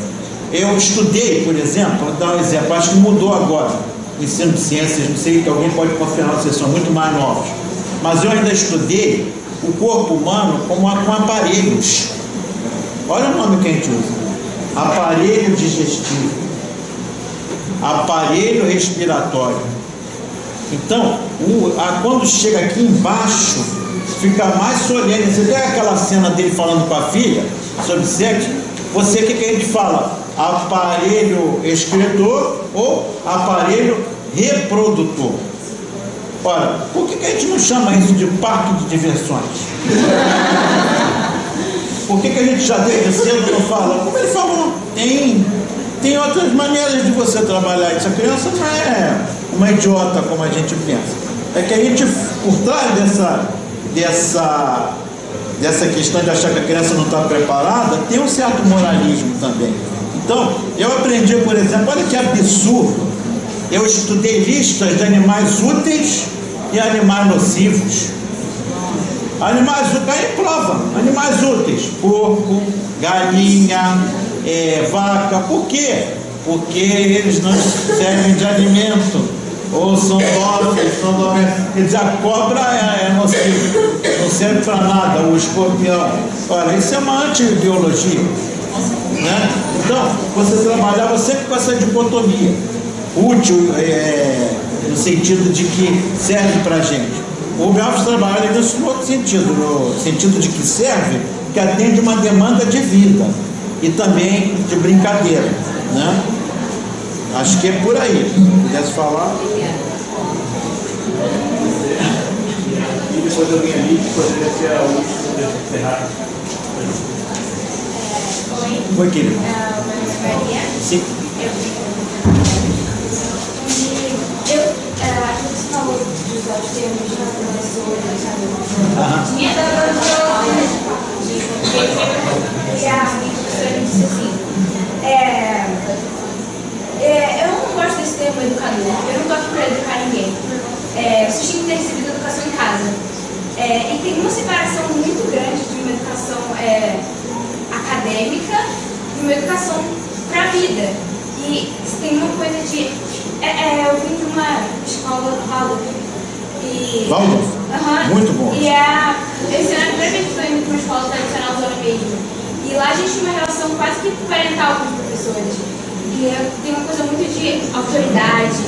Eu estudei, por exemplo, vou dar um exemplo, acho que mudou agora, o ensino de ciências, não sei, que alguém pode confirmar, vocês são muito mais novos, mas eu ainda estudei o corpo humano com aparelhos. Olha o nome que a gente usa: aparelho digestivo, aparelho respiratório. Então, quando chega aqui embaixo, fica mais solene. Você vê aquela cena dele falando com a filha sobre sexo? O que a gente fala? Aparelho excretor ou aparelho reprodutor. Ora, por que a gente não chama isso de parque de diversões? Por que a gente já desde cedo não fala? Como ele falou, tem outras maneiras de você trabalhar isso. A criança não é uma idiota como a gente pensa. É que a gente, por trás dessa questão de achar que a criança não está preparada, tem um certo moralismo também. Então, eu aprendi, por exemplo, olha que absurdo, eu estudei listas de animais úteis e animais nocivos. Animais úteis, aí prova, animais úteis, porco, galinha, vaca. Por quê? Porque eles não servem de alimento, ou são dóceis, quer dizer, a cobra é nociva, não serve para nada, o escorpião. Olha, isso é uma anti-biologia, né? Então, você trabalhava sempre com essa dicotomia, útil no sentido de que serve para a gente. O Belfort trabalha nisso no outro sentido, no sentido de que serve, que atende uma demanda de vida e também de brincadeira, né? Acho que é por aí. Se pudesse falar. E depois alguém ali que poderia ser a última encerrar. Oi, querido. Meu nome é Maria. Sim. Você falou dos outros termos de professores, sabe? E a professora disse assim, eu não gosto desse termo educador, eu não estou aqui para educar ninguém. Vocês tinham que ter recebido educação em casa. E tem uma separação muito grande de uma educação acadêmica e uma educação para a vida. E tem uma coisa de... eu vim de uma escola Waldorf. Waldorf? Muito bom. E esse ano é a primeira vez que estou indo para uma escola tradicional zona mesmo. E lá a gente tinha uma relação quase que parental com os professores. E tem uma coisa muito de autoridade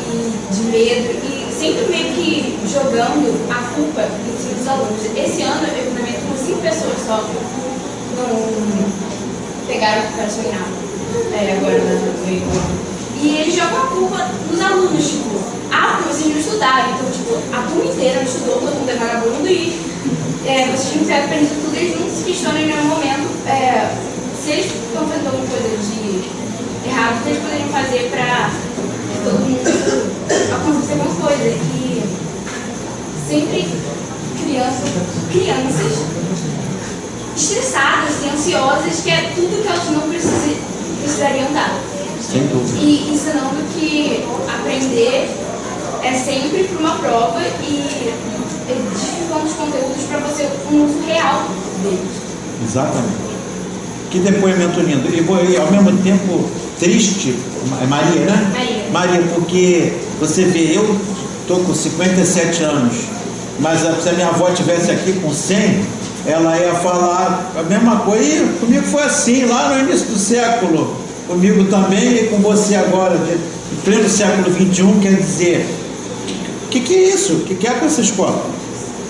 e de medo. E sempre meio que jogando a culpa em cima dos alunos. Esse ano eu também com 5 pessoas só não pegaram para sonhar. Agora no meio. E eles jogam a culpa nos alunos, tipo, porque vocês não estudaram, então, tipo, a turma inteira não estudou, todo mundo é vagabundo e vocês tinham que ter aprendido tudo, eles não se questionam em nenhum momento se eles estão fazendo alguma coisa de errado, que eles poderiam fazer para todo mundo acontecer alguma coisa. E sempre crianças estressadas e ansiosas, que é tudo que elas não precisariam dar. Sem dúvida. E ensinando que aprender é sempre para uma prova e divulgando os conteúdos para você um uso real deles. Exatamente. Que depoimento lindo. E ao mesmo tempo triste, Maria, né? Maria, porque você vê, eu estou com 57 anos, mas se a minha avó estivesse aqui com 100, ela ia falar a mesma coisa. E comigo foi assim, lá no início do século. Comigo também e com você agora, em pleno século XXI, quer dizer, o que é isso? O que é com essa escola?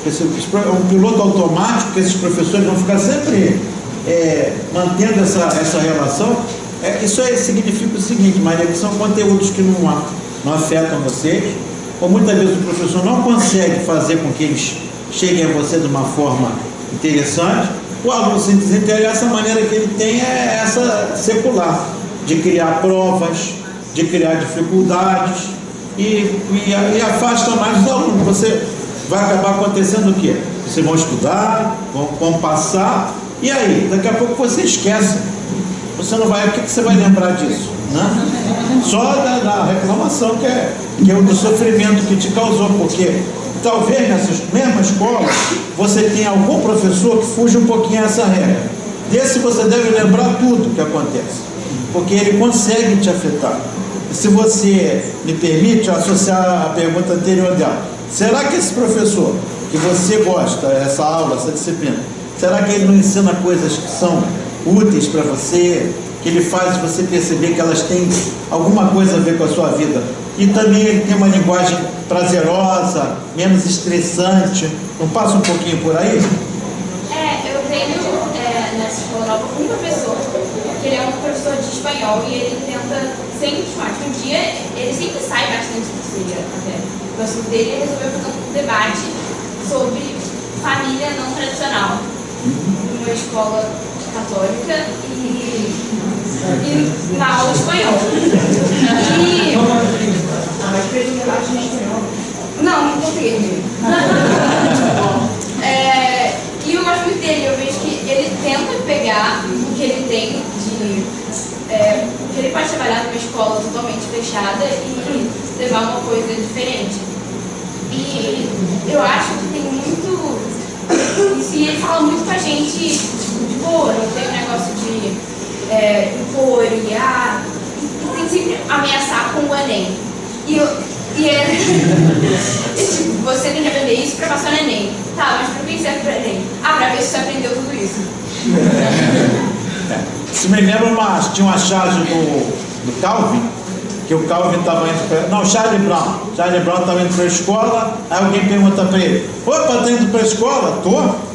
É um piloto automático que esses professores vão ficar sempre mantendo essa relação. Isso aí significa o seguinte, Maria, que são conteúdos que não afetam vocês, ou muitas vezes o professor não consegue fazer com que eles cheguem a você de uma forma interessante. O aluno se desinteressa, a maneira que ele tem é essa secular, de criar provas, de criar dificuldades e afasta mais os alunos. Você vai acabar acontecendo o quê? Vocês vão estudar, vão passar, e aí, daqui a pouco você esquece. Você não vai, o que você vai lembrar disso? Né? Só da reclamação que é o sofrimento que te causou, porque talvez nessa mesma escola você tenha algum professor que fuja um pouquinho a essa regra. Desse você deve lembrar tudo que acontece, porque ele consegue te afetar. E se você me permite associar a pergunta anterior dela, será que esse professor que você gosta, essa aula, essa disciplina, será que ele não ensina coisas que são úteis para você, que ele faz você perceber que elas têm alguma coisa a ver com a sua vida? E também ele tem uma linguagem prazerosa, menos estressante. Não passa um pouquinho por aí? Eu tenho nessa escola nova um professor, que ele é um professor de espanhol e ele tenta sempre, um dia, ele sempre sai bastante do dia até. do assunto dele, ele resolveu fazer um debate sobre família não tradicional numa escola católica e na aula de espanhol. Não consegui. E eu gosto muito dele, eu vejo que ele tenta pegar o que ele tem de... que ele pode trabalhar numa escola totalmente fechada e levar uma coisa diferente. E eu acho que tem muito... E ele fala muito com a gente de boa, não tem um negócio de impor e tem sempre ameaçar com o Enem. Tipo, você tem que aprender isso para passar no Enem. Tá, mas para que serve para o Enem? Para ver se você aprendeu tudo isso. Se me lembra, tinha uma charge do Calvin, que o Calvin estava indo para... Não, Charlie Brown estava indo para a escola, aí alguém pergunta para ele: opa, está indo para a escola? Tô.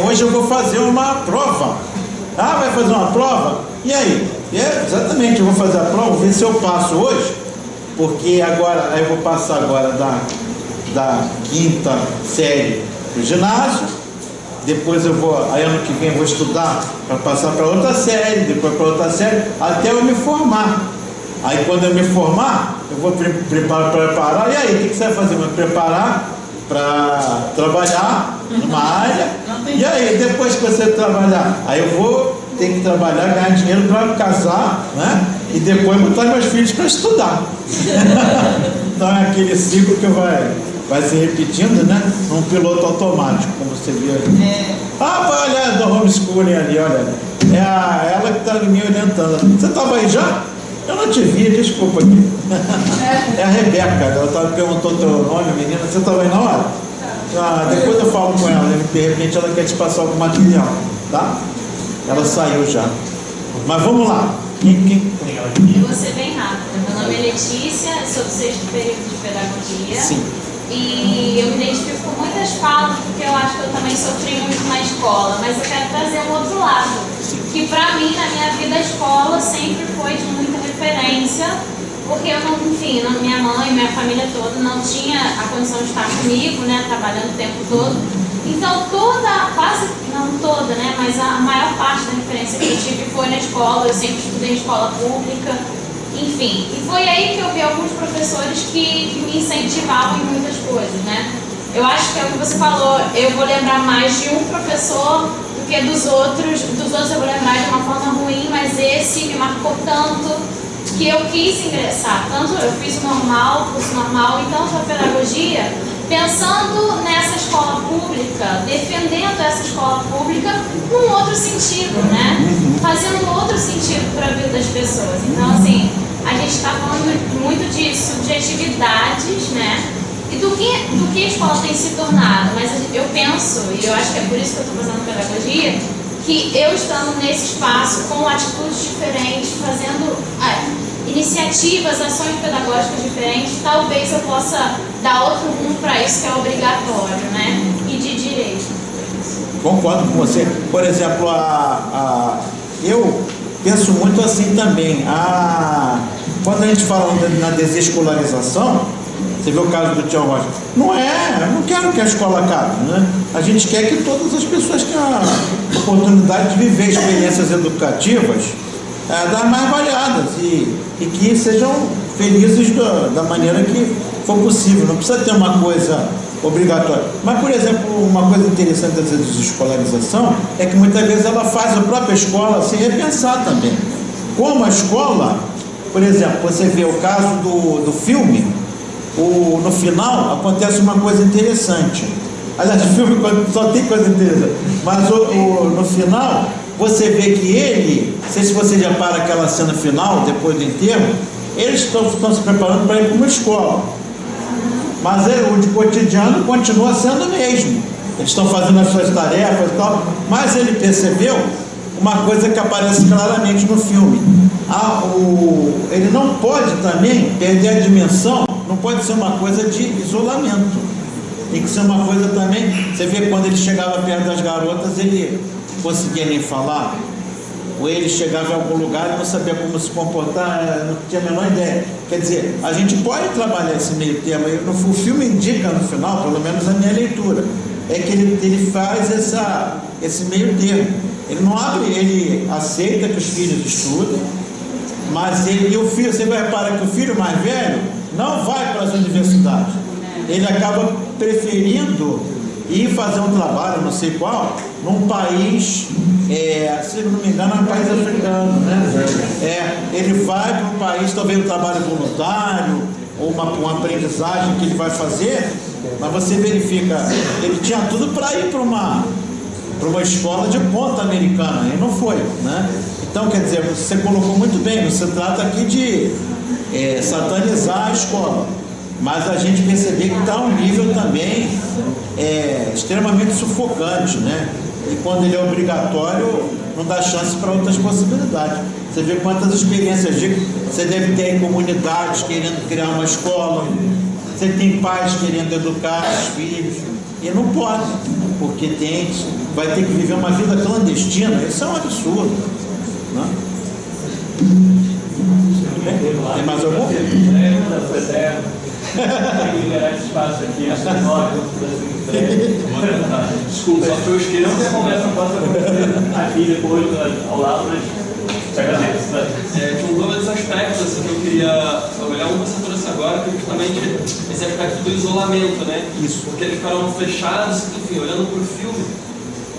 Hoje eu vou fazer uma prova. Vai fazer uma prova? E aí? Exatamente, eu vou fazer a prova, vou ver se eu passo hoje, porque agora, eu vou passar agora da 5ª série para o ginásio, depois eu vou, aí ano que vem eu vou estudar para passar para outra série, depois para outra série, até eu me formar. Aí quando eu me formar, eu vou preparar, e aí, o que você vai fazer? Eu vou me preparar para trabalhar numa área, e aí, depois que você trabalhar, aí eu vou ter que trabalhar, ganhar dinheiro para casar, né? E depois botar meus filhos para estudar. Então é aquele ciclo que vai se repetindo, né? Num piloto automático, como você viu ali. Olha do homeschooling ali, olha. Ela que está me orientando. Você estava aí já? Eu não te vi, desculpa aqui. É a Rebeca, ela perguntou teu nome, menina. Você estava aí na hora? Depois eu falo com ela, de repente ela quer te passar algum material, tá? Ela saiu já. Mas vamos lá. Eu vou ser bem rápida. Meu nome é Letícia, sou do 6º período de pedagogia. Sim. E eu me identifico com muitas falas, porque eu acho que eu também sofri muito na escola, mas eu quero trazer um outro lado. Que pra mim, na minha vida, a escola sempre foi de muita referência, porque eu não, enfim, minha mãe, minha família toda não tinha a condição de estar comigo, né, trabalhando o tempo todo. Então quase, não toda, né, mas a maior parte da referência que eu tive foi na escola. Eu sempre estudei em escola pública, enfim. E foi aí que eu vi alguns professores que me incentivavam em muitas coisas, né. Eu acho que é o que você falou, eu vou lembrar mais de um professor do que dos outros eu vou lembrar de uma forma ruim, mas esse me marcou tanto que eu quis ingressar. Tanto eu fiz o normal, curso normal, e tanto a pedagogia, pensando nessa escola pública, defendendo essa escola pública num outro sentido, né? Fazendo um outro sentido para a vida das pessoas. Então, assim, a gente está falando muito de subjetividades, né? E do que a escola tem se tornado. Mas eu penso, e eu acho que é por isso que eu estou fazendo pedagogia, que eu estando nesse espaço com atitudes diferentes, fazendo iniciativas, ações pedagógicas diferentes, talvez eu possa dar outro rumo para isso que é obrigatório, né? E de direito. Concordo com você. Por exemplo, eu penso muito assim também. Quando a gente fala na desescolarização, você vê o caso do Tio Rocha. Não quero que a escola acabe, né? A gente quer que todas as pessoas tenham a oportunidade de viver experiências educativas das mais variadas e que sejam felizes da maneira que for possível. Não precisa ter uma coisa obrigatória. Mas, por exemplo, uma coisa interessante dessa desescolarização é que muitas vezes ela faz a própria escola se repensar também. Como a escola, por exemplo, você vê o caso do filme, no final acontece uma coisa interessante. Aliás, o filme só tem coisa interessante, mas no final você vê que ele, não sei se você já para aquela cena final, depois do enterro, eles estão se preparando para ir para uma escola, mas o de cotidiano continua sendo o mesmo. Eles estão fazendo as suas tarefas e tal, mas ele percebeu uma coisa que aparece claramente no filme. Ele não pode também perder a dimensão, não pode ser uma coisa de isolamento. Tem que ser uma coisa também. Você vê quando ele chegava perto das garotas, ele conseguia nem falar, ou ele chegava em algum lugar e não sabia como se comportar, não tinha a menor ideia. Quer dizer, a gente pode trabalhar esse meio termo. O filme indica no final, pelo menos a minha leitura, é que ele faz esse meio termo. Ele não abre, ele aceita que os filhos estudem, mas você vai reparar que o filho mais velho não vai para as universidades. Ele acaba preferindo ir fazer um trabalho, não sei qual, num país, se não me engano, é um país africano, né? Ele vai para um país, talvez um trabalho voluntário, ou uma aprendizagem que ele vai fazer, mas você verifica, ele tinha tudo para ir para uma escola de ponta americana, e não foi, né? Então, quer dizer, você colocou muito bem, você trata aqui de satanizar a escola, mas a gente perceber que está um nível também extremamente sufocante, né? E quando ele é obrigatório, não dá chance para outras possibilidades. Você vê quantas experiências você deve ter em comunidades querendo criar uma escola, você tem pais querendo educar os filhos, e não pode, porque vai ter que viver uma vida clandestina. Isso é um absurdo, né? Tem mais algum? Tem que liberar esse espaço aqui, acho que é 9, desculpa, só que eu esqueço que a conversa não possa acontecer aqui depois, ao lado, mas te agradeço. Tinham dois aspectos assim, que eu queria olhar. Um você trouxe agora, que é justamente esse aspecto do isolamento, né? Isso. Porque eles ficaram fechados, enfim, olhando para o filme,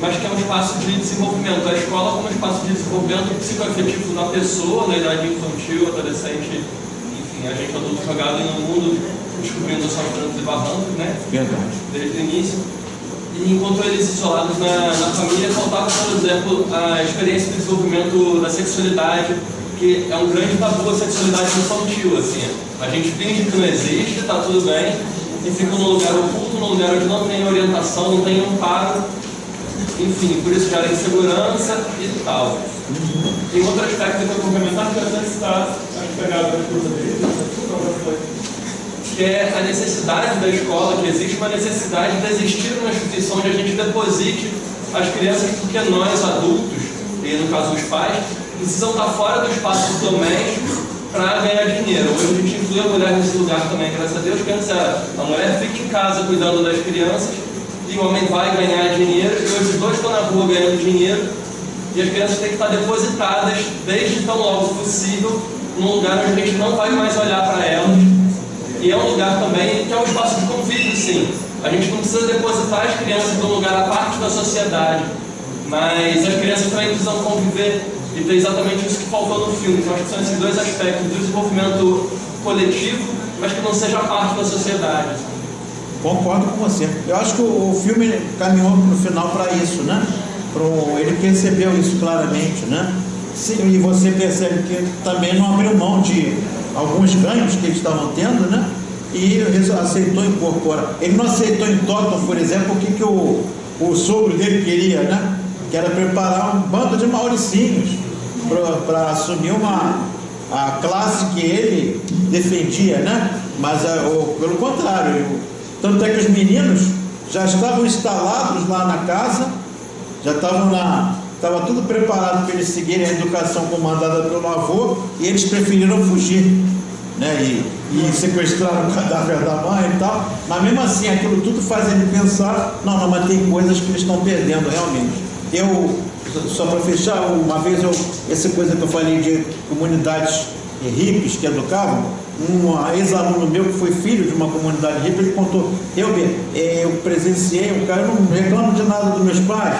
mas que é um espaço de desenvolvimento. A escola como um espaço de desenvolvimento psicoafetivo na pessoa, na idade infantil, adolescente, enfim, a gente adulto jogado no mundo, descobrindo só trancos e barrancos, né? Verdade. Desde o início. E enquanto eles isolados na família, faltava, por exemplo, a experiência de desenvolvimento da sexualidade, que é um grande tabu, a sexualidade infantil, assim. A gente finge que não existe, tá tudo bem, e fica num lugar oculto, num lugar onde não tem orientação, não tem amparo, enfim, por isso gera insegurança e tal. Tem outro aspecto que eu vou complementar, que eu até citar, acho que pegado a coisa dele, que é a necessidade da escola, que existe uma necessidade de existir uma instituição onde a gente deposite as crianças, porque nós, adultos, e no caso os pais, precisam estar fora do espaço doméstico para ganhar dinheiro. Hoje a gente inclui a mulher nesse lugar também, graças a Deus, que antes era a mulher fica em casa cuidando das crianças e o homem vai ganhar dinheiro, e hoje os dois estão na rua ganhando dinheiro e as crianças têm que estar depositadas desde tão logo possível num lugar onde a gente não vai mais olhar para elas. E é um lugar também que é um espaço de convívio, sim. A gente não precisa depositar as crianças num lugar à parte da sociedade, mas as crianças também precisam conviver, e tem exatamente isso que faltou no filme. Então acho que são esses dois aspectos, do desenvolvimento coletivo, mas que não seja parte da sociedade. Concordo com você. Eu acho que o filme caminhou no final para isso, né? Ele percebeu isso claramente, né? Sim, e você percebe que também não abriu mão de alguns ganhos que eles estavam tendo, né? E aceitou incorporar. Ele não aceitou em Totem, por exemplo, o que o sogro dele queria, né? Que era preparar um bando de mauricinhos para assumir a classe que ele defendia, né? Mas pelo contrário, tanto é que os meninos já estavam instalados lá na casa, já estava tudo preparado para eles seguirem a educação comandada pelo avô, e eles preferiram fugir, né? E sequestraram o cadáver da mãe e tal, mas mesmo assim aquilo tudo faz ele pensar, não, mas tem coisas que eles estão perdendo realmente. Só para fechar, uma vez essa coisa que eu falei de comunidades hippies que educavam, um ex-aluno meu que foi filho de uma comunidade hippie, ele contou, eu presenciei um cara, eu não reclamo de nada dos meus pais,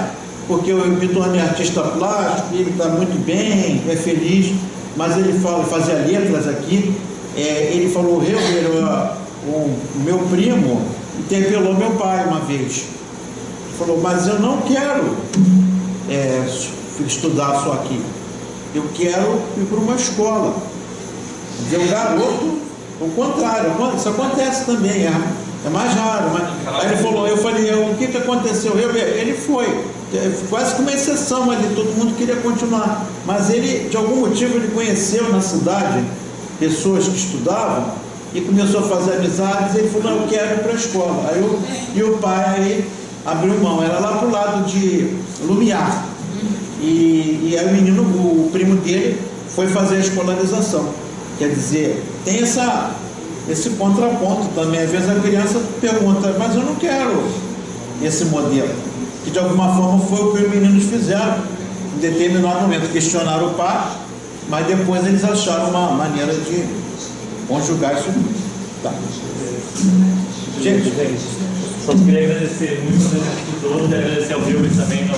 porque eu me tornei artista plástico, ele está muito bem, é feliz, mas ele fazia letras aqui, ele falou, o meu primo interpelou meu pai uma vez, ele falou, mas eu não quero estudar só aqui, eu quero ir para uma escola. Dizer, o garoto, o contrário, isso acontece também, é mais raro. Aí ele falou, eu falei, o que aconteceu? Ele foi, quase que uma exceção ali, todo mundo queria continuar, mas ele, de algum motivo, ele conheceu na cidade pessoas que estudavam e começou a fazer amizades, e ele falou, não, eu quero ir para a escola. E o pai aí abriu mão, era lá para o lado de Lumiar, E aí o menino, o primo dele, foi fazer a escolarização. Quer dizer, tem esse contraponto também. Às vezes a criança pergunta, mas eu não quero esse modelo. Que de alguma forma foi o que os meninos fizeram. Em determinado momento questionaram o pai, mas depois eles acharam uma maneira de conjugar isso. Tá. Gente, só queria agradecer muito a presença de todos e agradecer ao Wilber também.